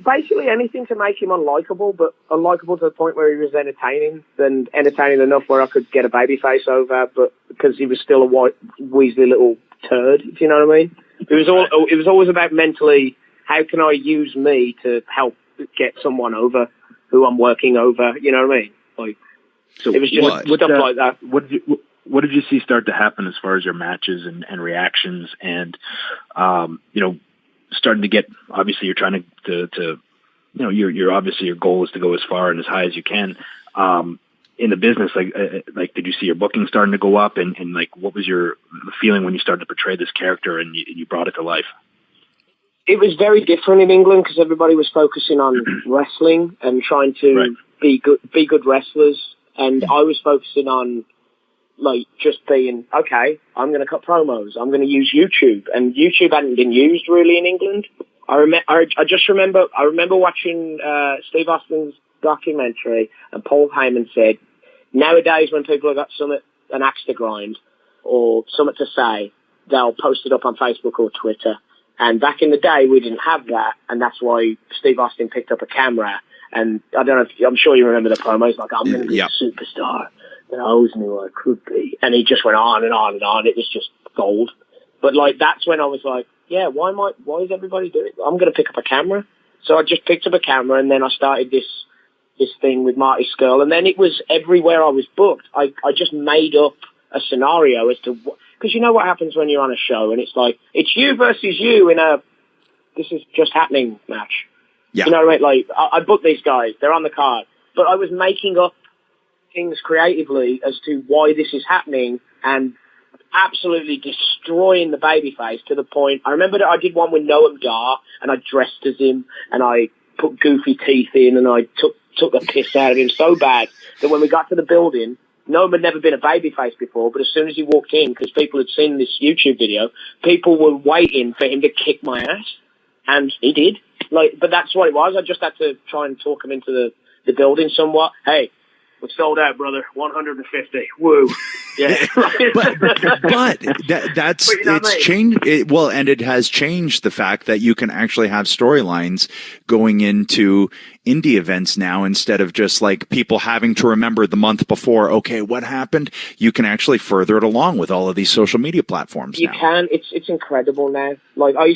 basically anything to make him unlikable, but unlikable to the point where he was entertaining enough where I could get a baby face over, but because he was still a white, weaselly little turd, if you know what I mean. It was always about mentally, how can I use me to help get someone over who I'm working over, you know what I mean? Like, so it was just stuff like that. What did you see start to happen as far as your matches and reactions and, starting to get, obviously you're trying to you know, you're obviously your goal is to go as far and as high as you can. In the business, like, did you see your booking starting to go up, and like, what was your feeling when you started to portray this character and you brought it to life? It was very different in England because everybody was focusing on wrestling and trying to be good wrestlers, and I was focusing on like just being okay. I'm going to cut promos. I'm going to use YouTube, and YouTube hadn't been used really in England. I remember watching Steve Austin's documentary, and Paul Heyman said, nowadays when people have got an axe to grind or something to say, they'll post it up on Facebook or Twitter. And back in the day, we didn't have that, and that's why Steve Austin picked up a camera. And I don't know, I'm sure you remember the promos, like, I'm going to be a superstar that I always knew I could be. And he just went on and on and on. It was just gold. But like, that's when I was like, yeah, why is everybody doing it? I'm going to pick up a camera. So I just picked up a camera, and then I started this thing with Marty Scurll, and then it was everywhere I was booked. I just made up a scenario as to because you know what happens when you're on a show, and it's like, it's you versus you in a this is just happening match. Yeah. You know what I mean? Like, I booked these guys, they're on the card, but I was making up things creatively as to why this is happening, and absolutely destroying the babyface to the point. I remember that I did one with Noam Dar, and I dressed as him, and I put goofy teeth in, and I took the piss out of him so bad that when we got to the building, Noam had never been a babyface before, but as soon as he walked in, because people had seen this YouTube video, people were waiting for him to kick my ass, and he did. Like, but that's what it was. I just had to try and talk him into the building somewhat. Hey, we're sold out, brother. 150. Woo. Yeah. but that's it's changed. And it has changed the fact that you can actually have storylines going into indie events now, instead of just like people having to remember the month before, okay, what happened? You can actually further it along with all of these social media platforms. You can. It's incredible now. Like, I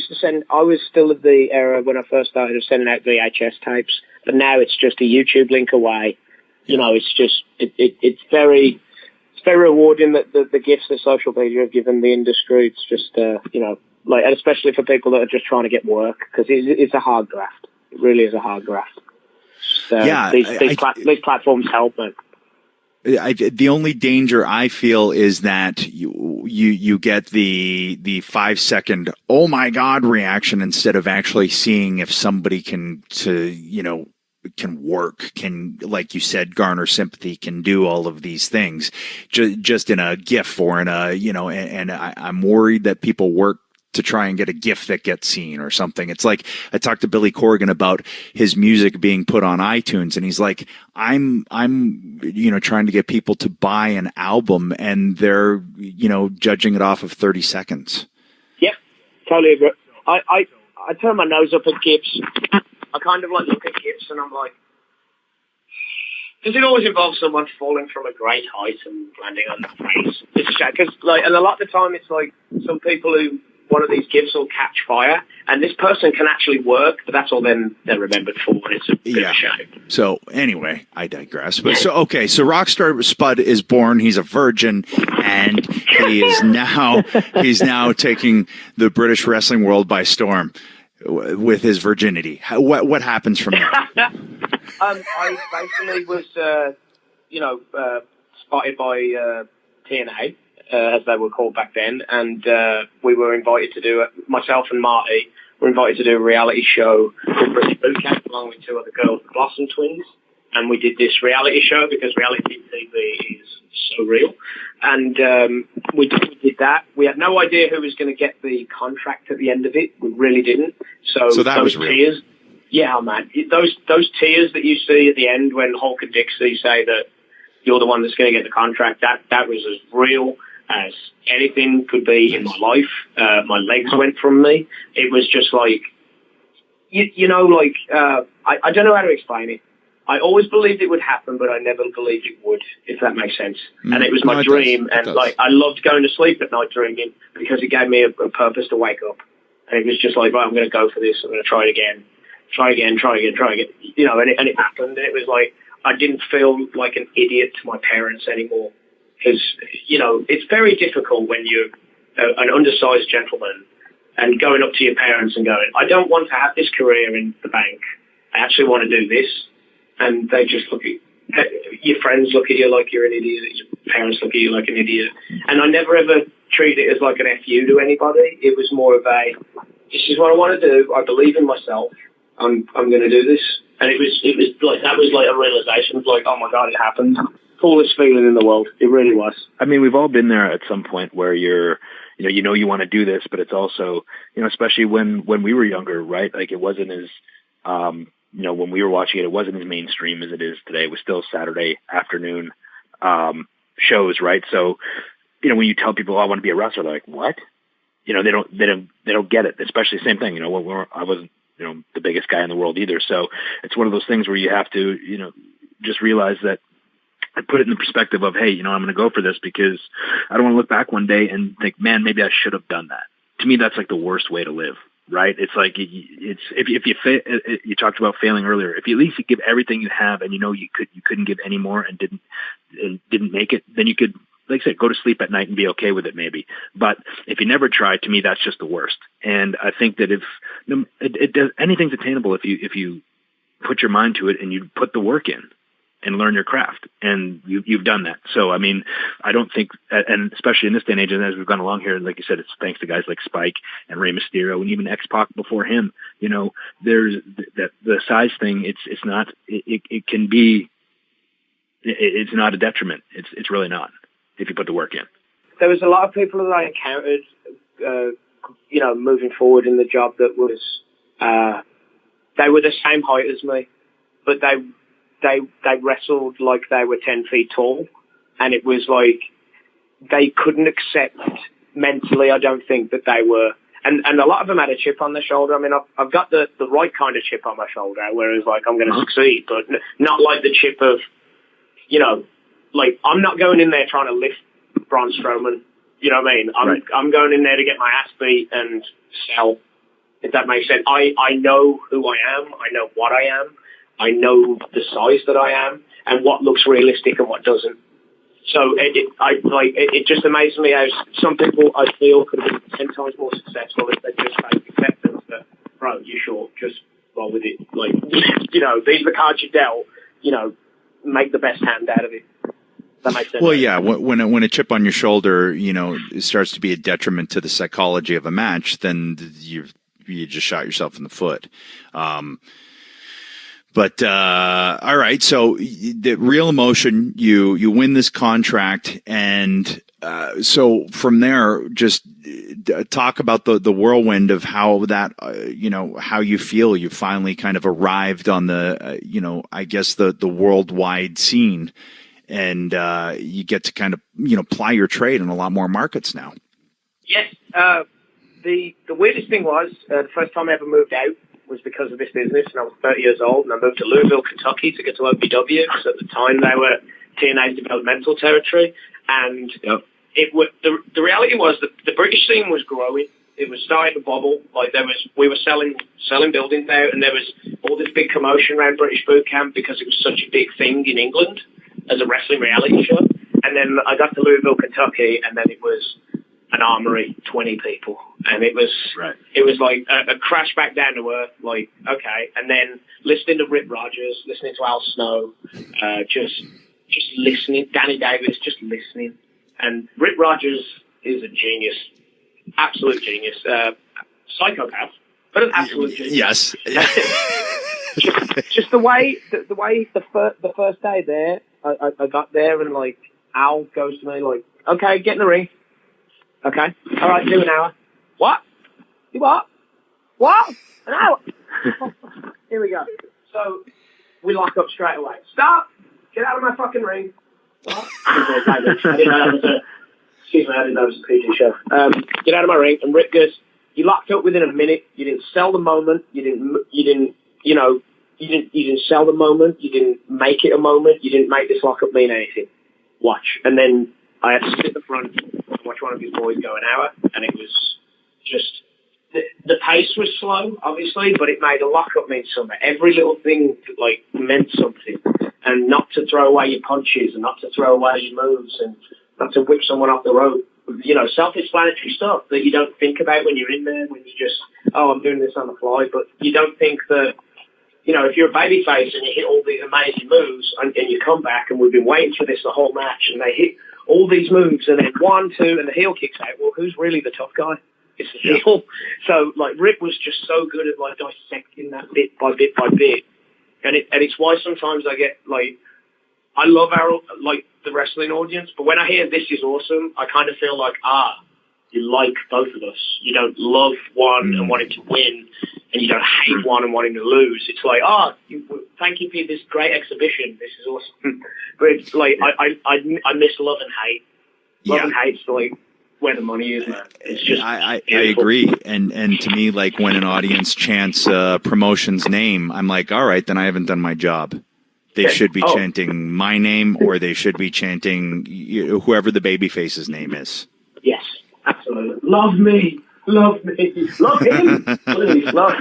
was still at the era when I first started of sending out VHS tapes, but now it's just a YouTube link away. You know, it's just, it's very rewarding that the gifts that social media have given the industry. It's just, you know, like, and especially for people that are just trying to get work, because it's a hard graft. It really is a hard graft. So these platforms help, man. The only danger I feel is that you get the 5-second, oh my God reaction, instead of actually seeing if somebody can work, can, like you said, garner sympathy, can do all of these things just in a GIF or in a, you know, and I'm worried that people work to try and get a GIF that gets seen or something. It's like, I talked to Billy Corgan about his music being put on iTunes, and he's like, I'm, you know, trying to get people to buy an album, and they're, you know, judging it off of 30 seconds. Yep. Totally agree. I turn my nose up at GIFs. I kind of like look at GIFs and I'm like, does it always involve someone falling from a great height and landing on the face? It's a shame, because like, and a lot of the time it's like some people who, one of these GIFs will catch fire, and this person can actually work, but that's all they're remembered for, and it's a bit of a shame. So anyway, I digress. But so Rockstar Spud is born. He's a virgin, and he's now taking the British wrestling world by storm with his virginity. What happens from there? I basically was, spotted by TNA, as they were called back then, and we were invited to do it. Myself and Marty were invited to do a reality show called British Boot Camp, along with two other girls, the Blossom Twins, and we did this reality show because reality TV is so real. And we did that. We had no idea who was going to get the contract at the end of it. We really didn't. So that was real. Tears, yeah, man. Those tears that you see at the end when Hulk and Dixie say that you're the one that's going to get the contract, that was as real as anything could be in my life. My legs went from me. It was just like, I don't know how to explain it. I always believed it would happen, but I never believed it would, if that makes sense. And it was my dream, and I loved going to sleep at night dreaming because it gave me a purpose to wake up. And it was just like, right, I'm going to go for this. I'm going to try it again. Try again. You know, and it happened. And it was like, I didn't feel like an idiot to my parents anymore. Because, you know, it's very difficult when you're an undersized gentleman and going up to your parents and going, I don't want to have this career in the bank. I actually want to do this. And they just look at your friends look at you like you're an idiot. Your parents look at you like an idiot. And I never ever treated it as like an FU to anybody. It was more of a, this is what I want to do. I believe in myself. I'm going to do this. And it was like, that was like a realization. It was like, oh my God, it happened. Coolest feeling in the world. It really was. I mean, we've all been there at some point where you want to do this, but it's also, especially when we were younger, right? Like it wasn't as, when we were watching it, it wasn't as mainstream as it is today. It was still Saturday afternoon, shows, right? So, when you tell people, oh, I want to be a wrestler, they're like, what? They don't get it. Especially same thing, I wasn't, the biggest guy in the world either. So it's one of those things where you have to, just realize that, I put it in the perspective of, hey, I'm going to go for this because I don't want to look back one day and think, man, maybe I should have done that. To me, that's like the worst way to live, right? It's like, if you talked about failing earlier, if you at least give everything you have and you couldn't give any more and didn't make it, then you could, like I said, go to sleep at night and be okay with it maybe. But if you never try, to me, that's just the worst. And I think that if it does, anything's attainable if you put your mind to it and you put the work in and learn your craft, and you've done that. So, I mean, I don't think, and especially in this day and age, and as we've gone along here, like you said, it's thanks to guys like Spike and Rey Mysterio and even X-Pac before him. There's the size thing. It's not. It can be. It's not a detriment. It's really not if you put the work in. There was a lot of people that I encountered, moving forward in the job that was, they were the same height as me, but they wrestled like they were 10 feet tall, and it was like they couldn't accept mentally, I don't think, that they were, and a lot of them had a chip on their shoulder. I mean, I've got the right kind of chip on my shoulder, whereas like I'm going to succeed, but not like the chip of, like I'm not going in there trying to lift Braun Strowman. You know what I mean? I'm going in there to get my ass beat and sell, if that makes sense. I know who I am. I know what I am. I know the size that I am and what looks realistic and what doesn't. So it just amazes me how some people I feel could have been 10 times more successful if they just had acceptance that, bro, you're short, just roll with it. Like, these are the cards you dealt, make the best hand out of it. That makes sense. Well, yeah, when a chip on your shoulder, it starts to be a detriment to the psychology of a match, then you just shot yourself in the foot. But all right, so the Real Emotion, you win this contract, and so from there, just talk about the whirlwind of how that, how you feel you finally kind of arrived on the, I guess the worldwide scene, and you get to kind of ply your trade in a lot more markets now. Yes, the weirdest thing was the first time I ever moved out was because of this business, and I was 30 years old, and I moved to Louisville, Kentucky to get to OVW, because at the time they were TNA's developmental territory, and the reality was that the British scene was growing. It was starting to bubble. Like we were selling buildings out, and there was all this big commotion around British Boot Camp because it was such a big thing in England as a wrestling reality show. And then I got to Louisville, Kentucky, and then it was an armory, 20 people, and it was like a crash back down to earth. Like, okay, and then listening to Rip Rogers, listening to Al Snow, just listening, Danny Davis, just listening, and Rip Rogers is a genius, absolute genius, psychopath, but an absolute genius. Yes. just the way the first day there, I got there, and like Al goes to me like, okay, get in the ring. Okay. All right, do an hour. What? You what? What? An hour? Here we go. So we lock up straight away. Stop! Get out of my fucking ring. What? I didn't know that was a PG show. Get out of my ring. And Rick goes, you locked up within a minute. You didn't sell the moment. You didn't sell the moment. You didn't make it a moment. You didn't make this lockup mean anything. Watch. And then I had to sit at the front and watch one of his boys go an hour, and it was just, the pace was slow, obviously, but it made a lockup mean something. Every little thing, like, meant something. And not to throw away your punches, and not to throw away your moves, and not to whip someone off the rope. self-explanatory stuff that you don't think about when you're in there, when you just, I'm doing this on the fly, but you don't think that, if you're a babyface and you hit all these amazing moves and you come back and we've been waiting for this the whole match and they hit all these moves and then 1, 2 and the heel kicks out, well, who's really the tough guy? It's the heel. So, Rick was just so good at, dissecting that bit by bit by bit. And it's why sometimes I get, I love the wrestling audience, but when I hear This Is Awesome, I kind of feel like, you like both of us. You don't love one and want him to win, and you don't hate one and want him to lose. It's like, thank you for this great exhibition. This is awesome. But it's I miss love and hate. Love and hate's where the money is, man. It's just I agree. And to me, when an audience chants a promotion's name, I'm like, all right, then I haven't done my job. They should be chanting my name, or they should be chanting whoever the babyface's name is. Yes, absolutely. Love me. Love me. Love him. Please. Love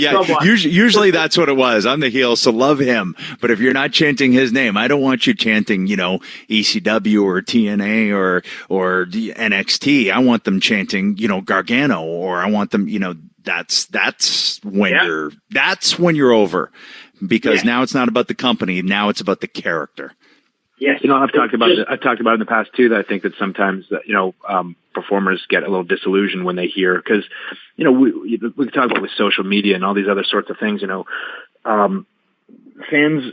someone. Usually that's what it was. I'm the heel, so love him. But if you're not chanting his name, I don't want you chanting, ECW or TNA or the NXT. I want them chanting, Gargano, or I want them, that's when you're over. Because now it's not about the company. Now it's about the character. Yes. I've talked about it in the past too, that I think that sometimes, performers get a little disillusioned when they hear, because, we can talk about with social media and all these other sorts of things, fans,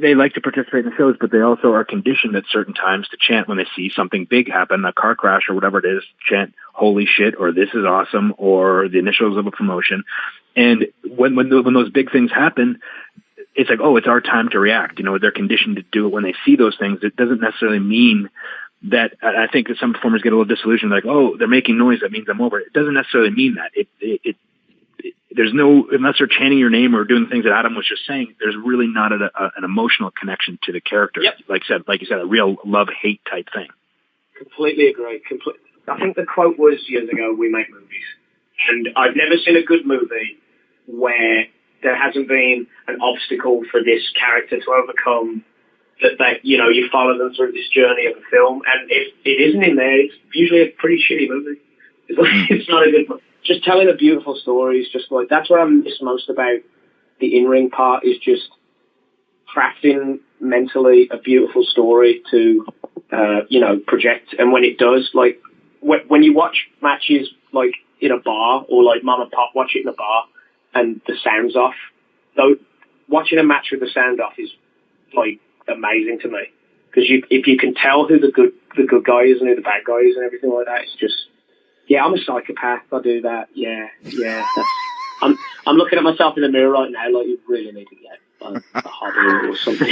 they like to participate in the shows, but they also are conditioned at certain times to chant when they see something big happen, a car crash or whatever it is, chant holy shit, or this is awesome, or the initials of a promotion. And when those big things happen, it's like, it's our time to react. They're conditioned to do it when they see those things. It doesn't necessarily mean that. I think that some performers get a little disillusioned, like, they're making noise, that means I'm over. It doesn't necessarily mean that. There's no, unless they're chanting your name or doing things that Adam was just saying, there's really not an emotional connection to the character. Yep. Like you said, a real love-hate type thing. Completely agree. I think the quote was years ago, we make movies. And I've never seen a good movie where there hasn't been an obstacle for this character to overcome, that you follow them through this journey of a film. And if it isn't in there, it's usually a pretty shitty movie. It's not a good one. Just telling a beautiful story is just that's what I miss most about the in-ring part, is just crafting mentally a beautiful story to, project. And when it does, when you watch matches in a bar, or mom and pop watch it in a bar and the sound's off, though, watching a match with the sound off is amazing to me, because if you can tell who the good guy is and who the bad guy is and everything like that, it's just, I'm a psychopath. I do that. Yeah. I'm looking at myself in the mirror right now, you really need to get a hobby or something.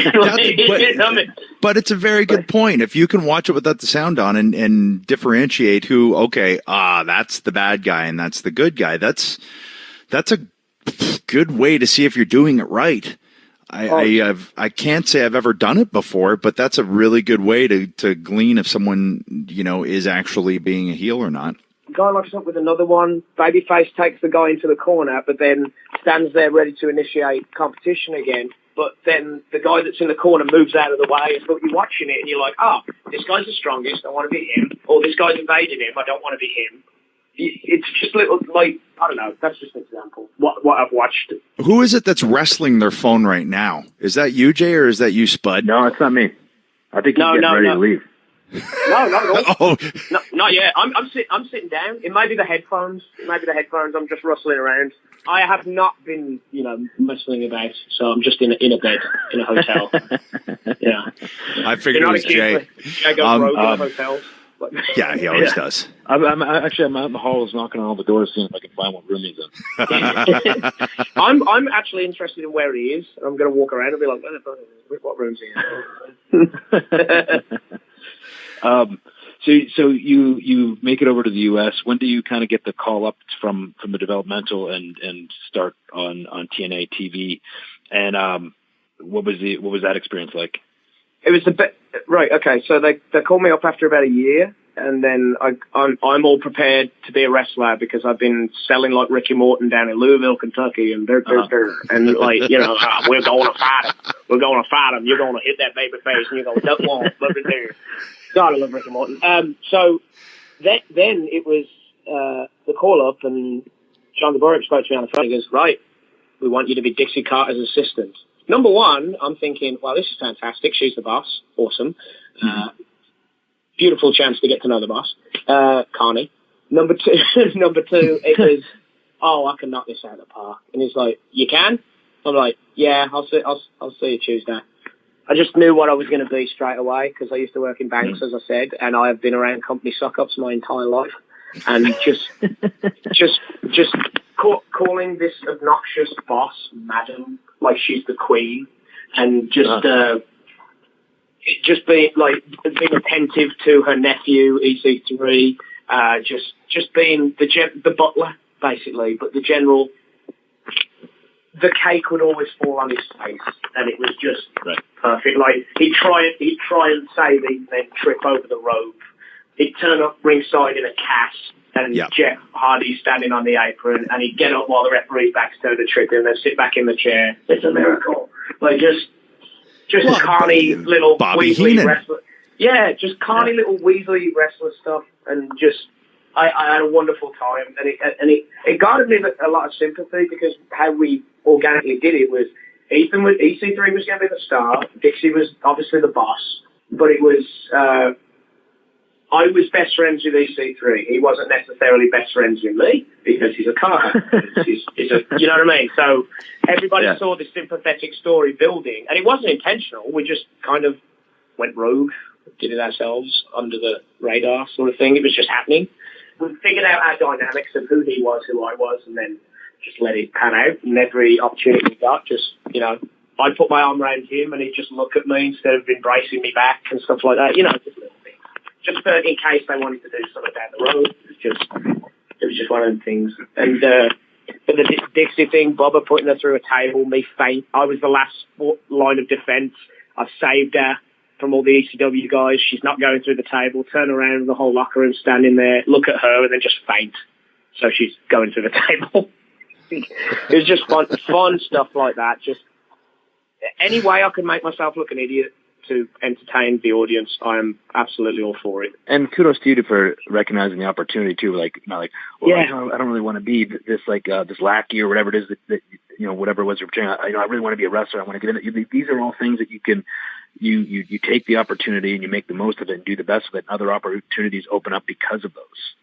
But it's a very good point. If you can watch it without the sound on and differentiate who, that's the bad guy and that's the good guy, that's a good way to see if you're doing it right. I can't say I've ever done it before, but that's a really good way to glean if someone, is actually being a heel or not. Guy locks up with another one. Babyface takes the guy into the corner, but then stands there ready to initiate competition again. But then the guy that's in the corner moves out of the way, and you're watching it, and you're like, this guy's the strongest, I want to be him. Or this guy's invading him, I don't want to be him. It's just little, I don't know, that's just an example. What I've watched. Who is it that's wrestling their phone right now? Is that you, Jay, or is that you, Spud? No, it's not me. I think he's getting ready to leave. No, not at all. No, not yet. I'm sitting down. It might be the headphones. I'm just rustling around. I have not been, messing about. So I'm just in a bed in a hotel. Yeah. I figured it was Jay. Jay goes rogue in hotels. Yeah, he always does. I'm out in the halls knocking on all the doors, seeing if I can find what room he's in. I'm actually interested in where he is. I'm going to walk around and be like, what room's he in? So you make it over to the U.S. When do you kind of get the call up from the developmental and start on TNA TV? And what was that experience like? It was a bit right. Okay, so they called me up after about a year, and then I'm all prepared to be a wrestler because I've been selling like Ricky Morton down in Louisville, Kentucky, and and we're going to fight him. We're going to fight him. You're going to hit that baby face, and you're going to duck one, love it there. God, I love Ricky Morton. So then it was the call up, and John Gaboric spoke to me on the phone. He goes, right, we want you to be Dixie Carter's assistant. Number one, I'm thinking, well, this is fantastic. She's the boss. Awesome. Beautiful chance to get to know the boss. Carney. Number two, it was, I can knock this out of the park. And he's like, you can? I'm like, yeah, I'll see you Tuesday. I just knew what I was going to be straight away because I used to work in banks, as I said, and I have been around company suck-ups my entire life. And just calling this obnoxious boss madam like she's the queen, and just being attentive to her nephew EC3, just being the butler basically, but the general. The cake would always fall on his face, and it was just perfect. Like he'd try and save it, and then trip over the rope. He'd turn up ringside in a cast, and Jeff Hardy standing on the apron, and he'd get up while the referee's back's turned to trip him, and then sit back in the chair. It's a miracle. Like just carny little Bobby Weasley Heenan. wrestler. Yeah, just carny little Weasley wrestler stuff, and just. I had a wonderful time, and it garnered me a lot of sympathy because how we organically did it was EC3 was going to be the star, Dixie was obviously the boss, but it was I was best friends with EC3. He wasn't necessarily best friends with me because he's a Carter. you know what I mean? So everybody saw this sympathetic story building, and it wasn't intentional. We just kind of went rogue, did it ourselves under the radar sort of thing. It was just happening. We figured out our dynamics of who he was, who I was, and then just let it pan out. And every opportunity we got, I'd put my arm around him and he'd just look at me instead of embracing me back and stuff like that. Just little things. Just for in case they wanted to do something down the road. It was just one of them things. And but the Dixie thing, Bubba putting her through a table, me faint. I was the last line of defence. I saved her from all the ECW guys. She's not going through the table, turn around in the whole locker room, standing there, look at her, and then just faint. So she's going through the table. It was just fun stuff like that. Just any way I could make myself look an idiot to entertain the audience, I am absolutely all for it. And kudos to you for recognizing the opportunity too. I don't really want to be this this lackey or whatever it is that whatever it was you're portraying. I really want to be a wrestler. I want to get in it. These are all things that you can. You take the opportunity and you make the most of it and do the best of it, and other opportunities open up because of those.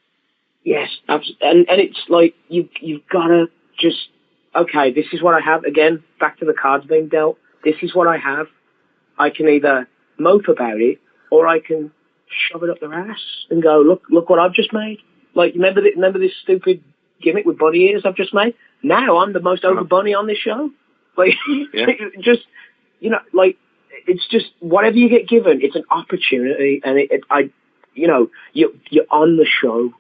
Yes, absolutely. And it's like you've got to just, okay, this is what I have. Again, back to the cards being dealt. This is what I have. I can either mope about it or I can shove it up their ass and go, look what I've just made. Like, remember this stupid gimmick with bunny ears I've just made? Now I'm the most over bunny on this show. Like, it's just whatever you get given, it's an opportunity, and you're on the show.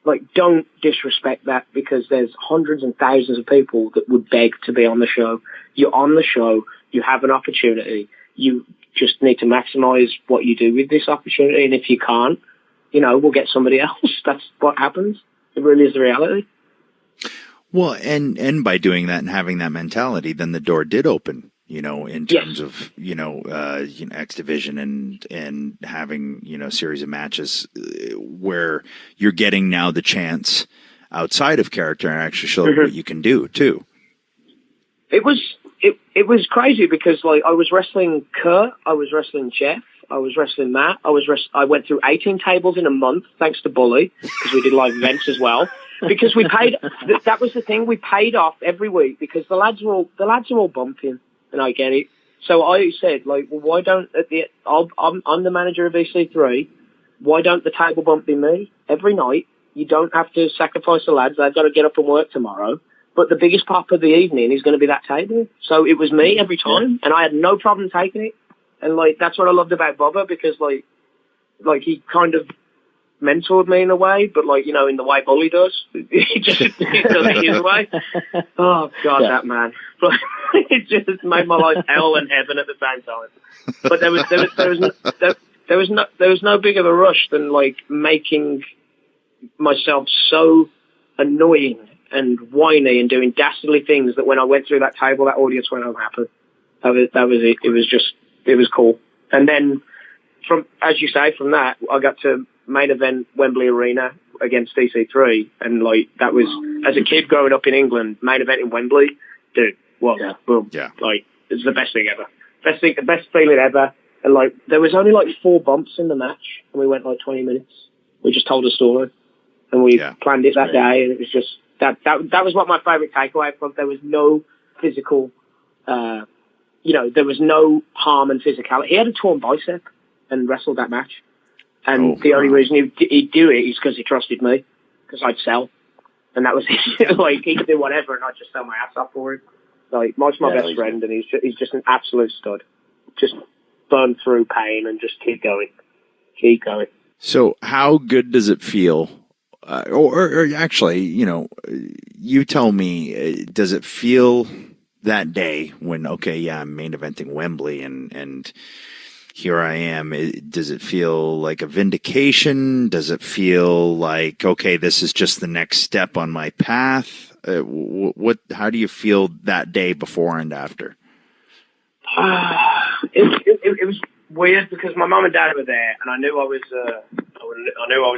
Like, don't disrespect that because there's hundreds and thousands of people that would beg to be on the show. You're on the show. You have an opportunity. You just need to maximize what you do with this opportunity, and if you can't, we'll get somebody else. That's what happens. It really is the reality. Well, and by doing that and having that mentality, then the door did open. In terms of, X Division and having, a series of matches where you're getting now the chance outside of character and actually show what you can do too. It was crazy because I was wrestling Kurt, I was wrestling Jeff, I was wrestling Matt, I went through 18 tables in a month thanks to Bully because we did live events as well. Because we paid, that was the thing, we paid off every week because the lads are all bumping. And I get it. So I said, why don't I'm the manager of EC3. Why don't the table bump be me every night? You don't have to sacrifice the lads. They've got to get up and work tomorrow. But the biggest pop of the evening is going to be that table. So it was me every time, and I had no problem taking it. And that's what I loved about Bubba because he kind of mentored me in a way, but in the way Bully does. He does it his way. Oh God, that man. It just made my life hell and heaven at the same time. But there was no bigger of a rush than making myself so annoying and whiny and doing dastardly things that when I went through that table, that audience went home happy. That was it. It was cool. And then as you say, from that, I got to main event Wembley Arena against EC3, and like that was as a kid growing up in England, main event in Wembley, dude. Well, boom, like it's the best thing ever, the best feeling ever. And like there was only like 4 bumps in the match, and we went like 20 minutes. We just told a story, and we planned it that day, and it was just that was what my favourite takeaway from. There was no physical, there was no harm and physicality. He had a torn bicep and wrestled that match. And the only reason he'd do it is because he trusted me, because I'd sell. And that was it. Like, he could do whatever, and I'd just sell my ass off for him. Like, Mike's my best friend, and he's just an absolute stud. Just burn through pain and just keep going. Keep going. So how good does it feel? Or actually, you tell me, does it feel that day when, I'm main eventing Wembley and here I am. Does it feel like a vindication? Does it feel like, okay, this is just the next step on my path? How do you feel that day before and after? It was weird because my mum and dad were there, and I knew I was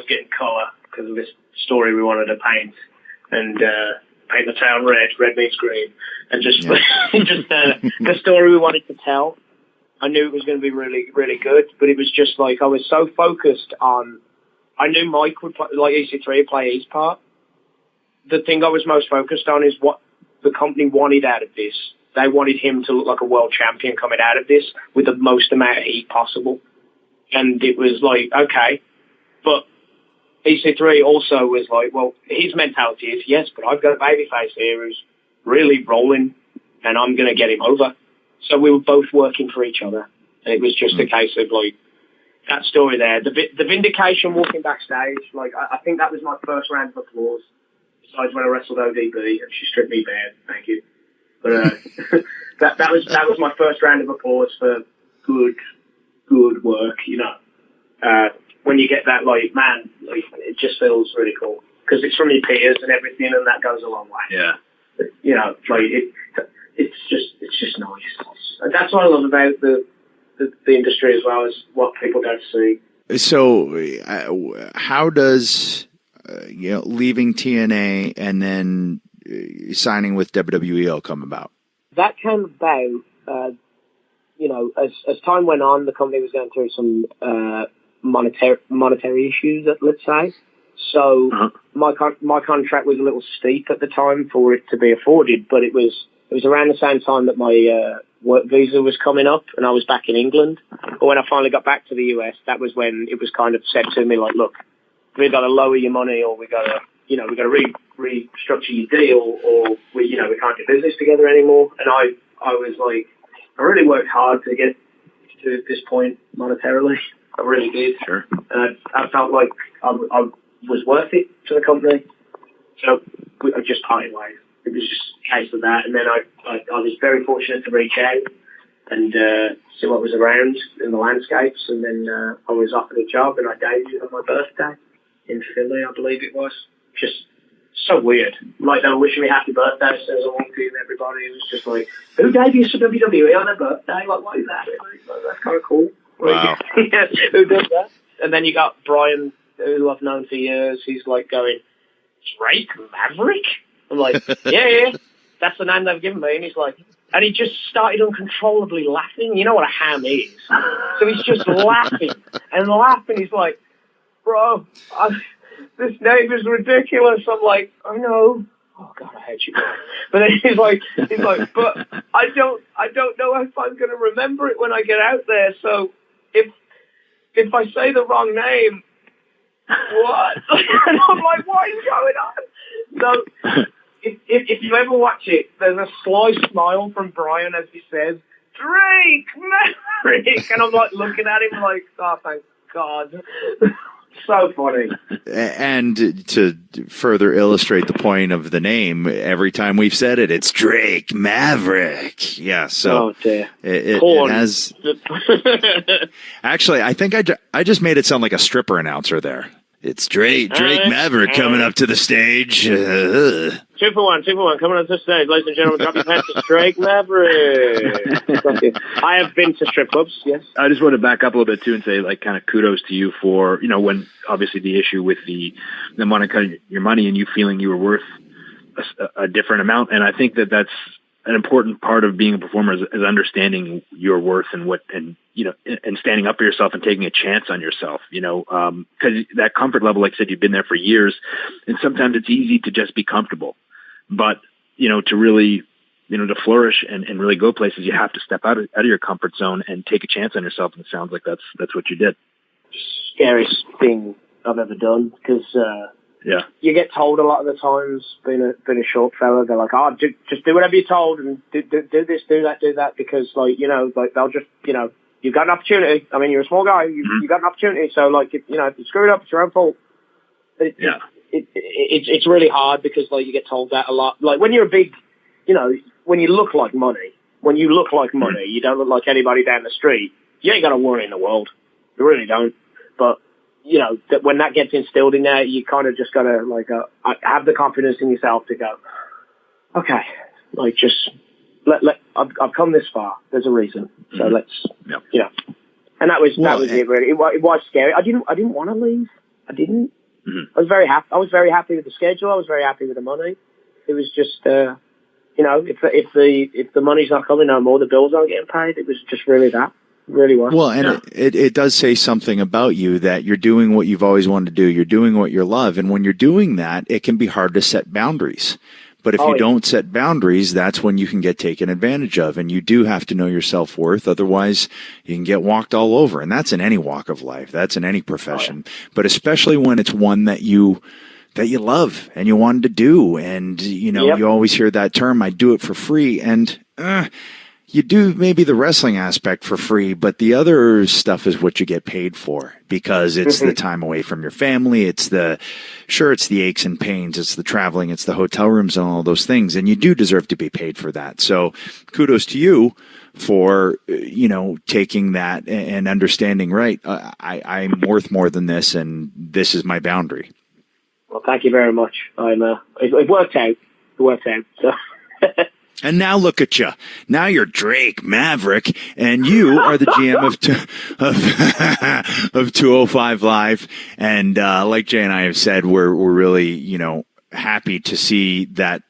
getting colour because of this story we wanted to paint, and paint the town red means green, and just the story we wanted to tell. I knew it was going to be really, really good, but it was just like I was so focused on. I knew Mike would play, like EC3 would play his part. The thing I was most focused on is what the company wanted out of this. They wanted him to look like a world champion coming out of this with the most amount of heat possible, and it was like okay, but EC3 also was like, well, his mentality is yes, but I've got a babyface here who's really rolling, and I'm going to get him over. So we were both working for each other, and it was just a case of like that story there. The vindication walking backstage, like I think that was my first round of applause. Besides when I wrestled ODB and she stripped me bare, thank you. But that was my first round of applause for good work. When you get that, like man, like, it just feels really cool because it's from your peers and everything, and that goes a long way. Yeah, it's just nice. And that's what I love about the industry as well, is what people don't see. So, how does leaving TNA and then signing with WWE all come about? That came about, as time went on, the company was going through some monetary issues, let's say. So my contract was a little steep at the time for it to be afforded, but it was around the same time that my work visa was coming up and I was back in England. But when I finally got back to the US, that was when it was kind of said to me, like, look, we got to lower your money, or we got to restructure your deal, or we can't do business together anymore. And I was like, I really worked hard to get to this point monetarily. I really did. Sure. And I felt like I was worth it to the company. So I just parted ways. It was just a case of that. And then I was very fortunate to reach out and see what was around in the landscapes. And then I was offered a job, and I debuted on my birthday in Philly, I believe it was. Just so weird. Like, they were wishing me happy birthday as soon as I walked in. Everybody was just like, who debuts for WWE on their birthday? Like, what is that? Like, that's kind of cool. Wow. Yeah, who does that? And then you got Brian, who I've known for years. He's like going, Drake Maverick? I'm like, yeah, that's the name they've given me. And he's like, and he just started uncontrollably laughing. You know what a ham is. So he's just laughing and laughing. He's like, bro, this name is ridiculous. I'm like, I know. Oh God, I hate you. But then he's like, but I don't know if I'm going to remember it when I get out there. So if I say the wrong name, what? And I'm like, what is going on? So if you ever watch it, there's a sly smile from Brian as he says, Drake Maverick, and I'm like looking at him like, oh, thank God. So funny. And to further illustrate the point of the name, every time we've said it, it's Drake Maverick. Yeah, so it has... Actually, I think I just made it sound like a stripper announcer there. It's Drake Maverick coming up to the stage. Two for one. Coming on to stage, ladies and gentlemen, drop your pants to Straight Maverick. I have been to strip clubs, yes. I just want to back up a little bit, too, and say, like, kind of kudos to you for, when obviously the issue with the moniker, your money, and you feeling you were worth a different amount. And I think that's an important part of being a performer is understanding your worth and standing up for yourself and taking a chance on yourself, because that comfort level, like I said, you've been there for years, and sometimes it's easy to just be comfortable, but, to really, to flourish and really go places, you have to step out of your comfort zone and take a chance on yourself. And it sounds like that's what you did. Scariest thing I've ever done, because, you get told a lot of the times, being a short fella, they're like, just do whatever you're told and do this, do that, because, they'll just, you've got an opportunity. I mean, you're a small guy, you've got an opportunity, so, if you screw it up, it's your own fault. It's really hard because, you get told that a lot. Like, when you're a big, when you look like money, you don't look like anybody down the street, you ain't got a worry in the world. You really don't. But, that when that gets instilled in there, you kind of just got to, have the confidence in yourself to go, okay, just I've come this far. There's a reason. So let's, and that was it really. It was scary. I didn't want to leave. I didn't. Mm-hmm. I was very happy. I was very happy with the schedule. I was very happy with the money. It was just, if the money's not coming no more, the bills aren't getting paid. It was just really that. Really was. Well, and it does say something about you that you're doing what you've always wanted to do. You're doing what you love. And when you're doing that, it can be hard to set boundaries. But if you don't set boundaries, that's when you can get taken advantage of. And you do have to know your self-worth. Otherwise, you can get walked all over. And that's in any walk of life. That's in any profession. But especially when it's one that you love and you wanted to do. And, you always hear that term, I do it for free. And you do maybe the wrestling aspect for free, but the other stuff is what you get paid for, because it's the time away from your family. It's the aches and pains. It's the traveling. It's the hotel rooms and all those things. And you do deserve to be paid for that. So kudos to you for, taking that and understanding, right, I'm worth more than this, and this is my boundary. Well, thank you very much. It worked out. So. And now look at you. Now you're Drake Maverick, and you are the GM of 205 Live. And like Jay and I have said, we're really happy to see that.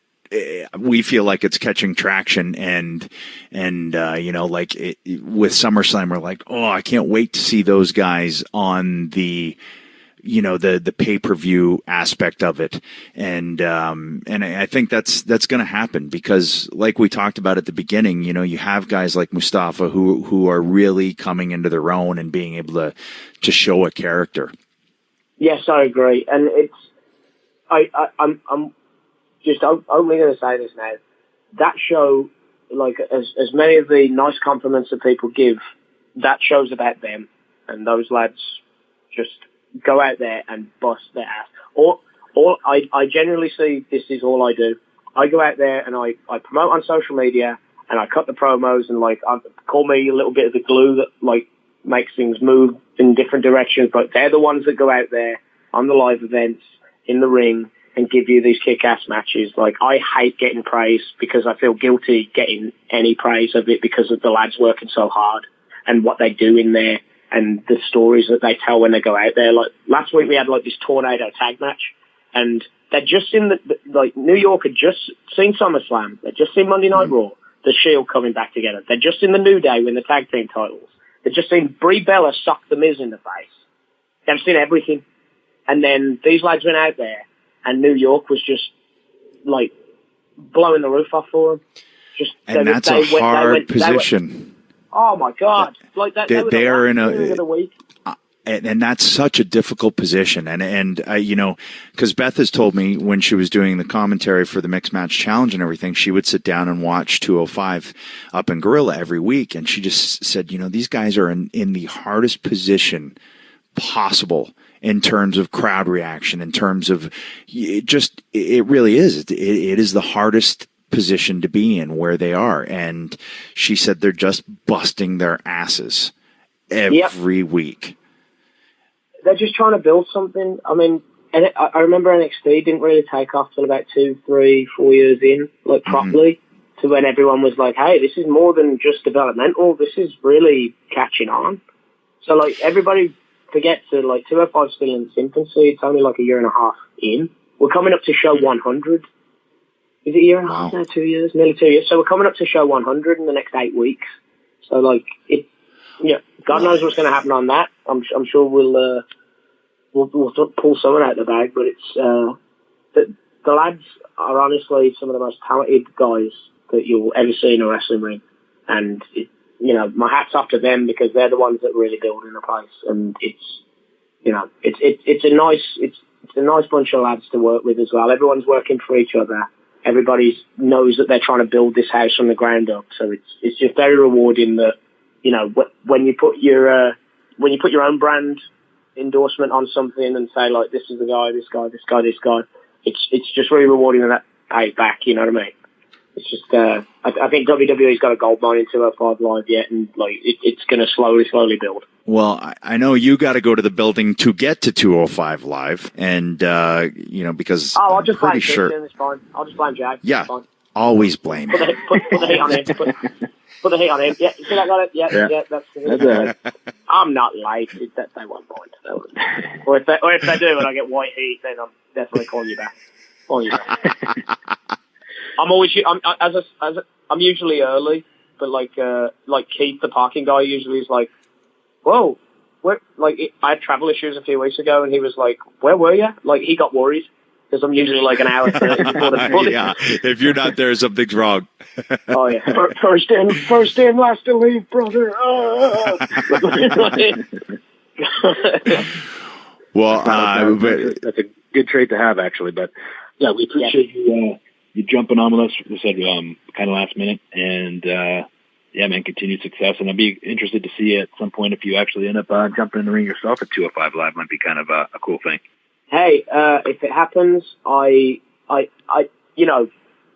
We feel like it's catching traction, and with SummerSlam, we're like, I can't wait to see those guys on the pay-per-view aspect of it. And I think that's going to happen, because like we talked about at the beginning, you have guys like Mustafa who are really coming into their own and being able to show a character. Yes, I agree. And I'm just only going to say this now. That show, as many of the nice compliments that people give, that show's about them, and those lads just go out there and bust their ass. I generally see this is all I do. I go out there and I promote on social media, and I cut the promos, and I call me a little bit of the glue that makes things move in different directions. But they're the ones that go out there on the live events in the ring and give you these kick-ass matches. I hate getting praise, because I feel guilty getting any praise of it, because of the lads working so hard and what they do in there, and the stories that they tell when they go out there. Last week we had this tornado tag match, and they'd just seen New York had just seen SummerSlam. They'd just seen Monday Night Raw, the Shield coming back together. They'd just seen the New Day win the tag team titles. They'd just seen Brie Bella suck the Miz in the face. They've seen everything. And then these lads went out there, and New York was just blowing the roof off for them. That's a hard position. Oh my God! They are in a week. And that's such a difficult position. And because Beth has told me when she was doing the commentary for the Mixed Match Challenge and everything, she would sit down and watch 205 up in Gorilla every week. And she just said, these guys are in the hardest position possible in terms of crowd reaction, in terms of it really is. It is the hardest position to be in where they are. And she said they're just busting their asses every week. They're just trying to build something. I mean, and I remember NXT didn't really take off till about 2, 3, 4 years in, like properly, to when everyone was like, hey, this is more than just developmental, this is really catching on. So, like, everybody forgets that, like, 205's still in its infancy. It's only like a year and a half in. We're coming up to show 100. Is it a year and a half now? 2 years? Nearly 2 years. So we're coming up to show 100 in the next 8 weeks. So, like, God knows what's going to happen on that. I'm sure we'll pull someone out of the bag, but it's the lads are honestly some of the most talented guys that you'll ever see in a wrestling ring, and my hat's off to them because they're the ones that really build in the place, and it's a nice bunch of lads to work with as well. Everyone's working for each other. Everybody knows that they're trying to build this house from the ground up, so it's just very rewarding that when you put your own brand endorsement on something and say, like, this is the guy, this guy, this guy, this guy, it's just really rewarding that pay back, you know what I mean? It's just, I think WWE's got a gold mine in 205 Live yet, and like it's going to slowly build. Well, I know you got to go to the building to get to 205 Live, and because I'll just blame sure. It's fine. I'll just blame Jack. Yeah, it's fine. Always blame. Put the heat on him. Put the heat on him. Yeah, you see that got it? Yeah. That's it. I'm not late. They won't mind. Or if they do, and I get white heat, then I'm definitely calling you back. I'm usually early, but like Keith, the parking guy, usually is like, whoa, where? Like, I had travel issues a few weeks ago, and he was like, where were you? Like, he got worried because I'm usually like an hour 30 before the bullet. Yeah, if you're not there, something's wrong. Oh yeah, first in, last to leave, brother. Well, that's a good trait to have, actually. But yeah, we appreciate you jumping on with us. We said kind of last minute, and man, continued success. And I'd be interested to see at some point if you actually end up jumping in the ring yourself at 205 Live. Might be kind of a cool thing. Hey, if it happens,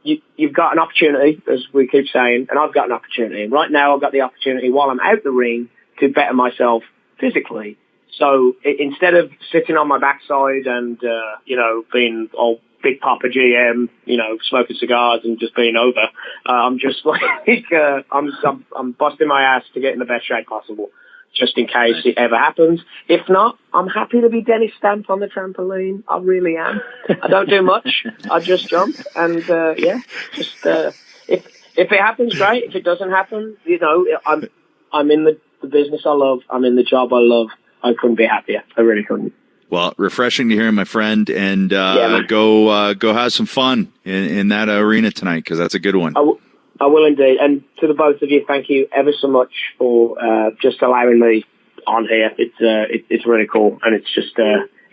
you've got an opportunity, as we keep saying, and I've got an opportunity. And right now, I've got the opportunity while I'm out the ring to better myself physically. So instead of sitting on my backside and being all big papa GM, smoking cigars and just being over, I'm just like I'm busting my ass to get in the best shape possible, just in case it ever happens. If not, I'm happy to be Dennis Stamp on the trampoline. I really am. I don't do much. I just jump, and if it happens, great. If it doesn't happen, I'm in the business I love. I'm in the job I love. I couldn't be happier. I really couldn't. Well, refreshing to hear, my friend, and go have some fun in that arena tonight, because that's a good one. I will indeed. And to the both of you, thank you ever so much for just allowing me on here. It's really cool, and it's just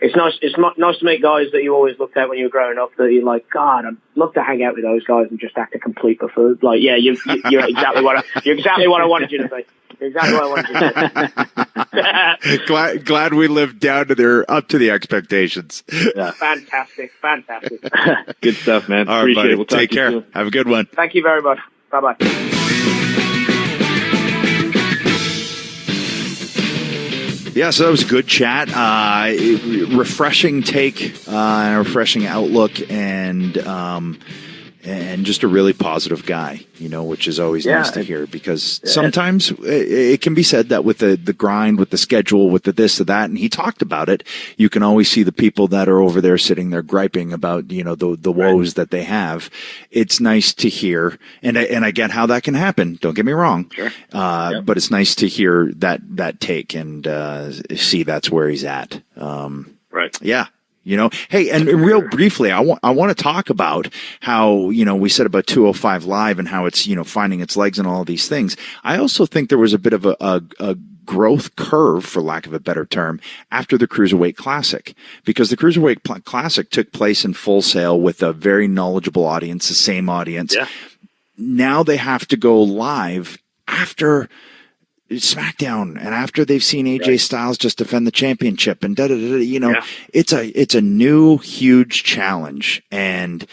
it's nice. It's nice to meet guys that you always looked at when you were growing up. That you're like, God, I'd love to hang out with those guys and just act a complete buffoon. Like, yeah, you're exactly what I wanted you to be. Exactly what I wanted you to be. Glad we lived down to up to the expectations. Yeah. Fantastic. Good stuff, man. All right, Appreciate buddy. it. We'll take care. Soon. Have a good one. Thank you very much. Bye-bye. Yeah, so that was a good chat. Refreshing take, refreshing outlook, and just a really positive guy, which is always nice to hear, because sometimes it can be said that with the grind, with the schedule, with the this, the that, and he talked about it, you can always see the people that are over there sitting there griping about, the woes that they have. It's nice to hear, and I get how that can happen. Don't get me wrong. Sure. But it's nice to hear that take and see that's where he's at. Right. Yeah. Hey, and real briefly, I want to talk about how, we said about 205 Live and how it's, finding its legs and all of these things. I also think there was a bit of a growth curve, for lack of a better term, after the Cruiserweight Classic, because the Cruiserweight Classic took place in Full Sail with a very knowledgeable audience, the same audience. Yeah. Now they have to go live after SmackDown and after they've seen AJ Styles just defend the championship and it's a new huge challenge, and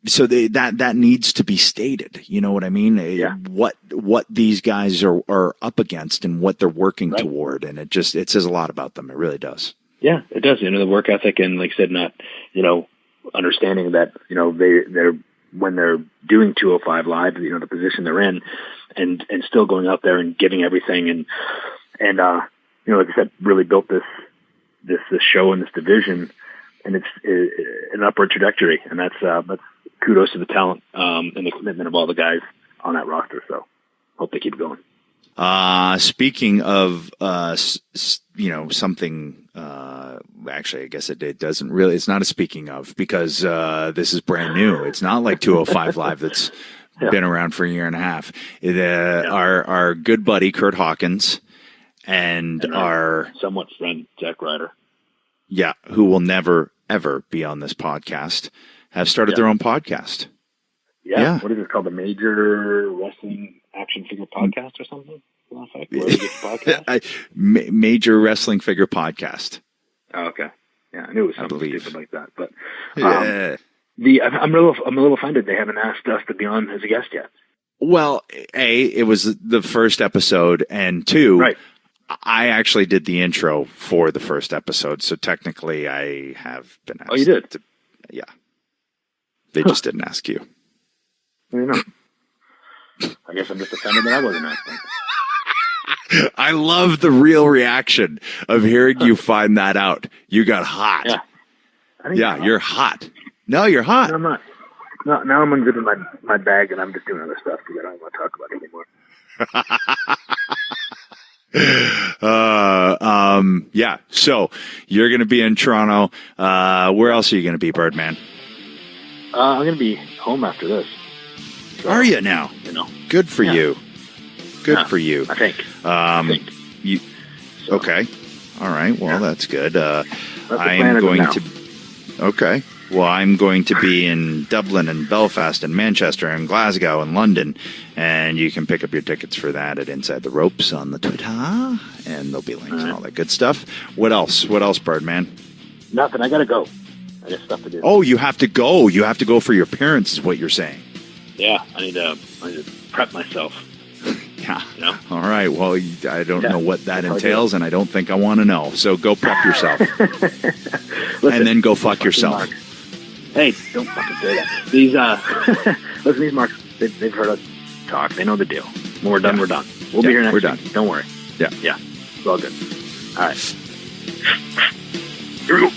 so that needs to be stated. You know what I mean? Yeah. What these guys are up against and what they're working toward, and it says a lot about them. It really does. Yeah, it does. The work ethic and, like I said, not, understanding that, they're when they're doing 205 live, the position they're in, and still going out there and giving everything, and like I said, really built this show and this division, and it's an upward trajectory, and that's kudos to the talent and the commitment of all the guys on that roster. So hope they keep going. Speaking of, something, actually, I guess it doesn't really, it's not a speaking of, because, this is brand new. It's not like 205 Live that's been around for a year and a half. Our good buddy, Kurt Hawkins, and our somewhat friend, Jack Ryder. Yeah. Who will never, ever be on this podcast, have started their own podcast. Yeah. What is it called? The Major Wrestling Action Figure Podcast or something? Major Wrestling Figure Podcast. Oh, okay. Yeah, I knew it was something stupid like that. But yeah. I'm a little offended they haven't asked us to be on as a guest yet. Well, it was the first episode, and two, right. I actually did the intro for the first episode, so technically I have been asked. Oh, you did? Yeah. They just didn't ask you. I guess I'm just offended that I wasn't asked. I love the real reaction of hearing you find that out. You got hot. Yeah, you're hot. No, you're hot. No, I'm not. No, now I'm unzipping my bag and I'm just doing other stuff because I don't want to talk about it anymore. Yeah. So you're going to be in Toronto. Where else are you going to be, Birdman? I'm going to be home after this. So, are you now? Good for you. Good for you. I think. You. So. Okay. All right. Well, that's good. I'm going to. Okay. Well, I'm going to be in Dublin and Belfast and Manchester and Glasgow and London, and you can pick up your tickets for that at Inside the Ropes on the Twitter, and there'll be links and all that good stuff. What else? What else, Birdman? Nothing. I gotta go. I got stuff to do. Oh, you have to go. You have to go for your parents, is what you're saying. Yeah, I need to prep myself. Yeah. All right. Well, I don't know what that entails, and I don't think I want to know. So go prep yourself. And then go fuck yourself. Hey, don't fucking say that. These, listen, these marks, they've heard us talk. They know the deal. When we're done, we're done. We'll be here next week. Done. Don't worry. Yeah. It's all good. All right. Here we go.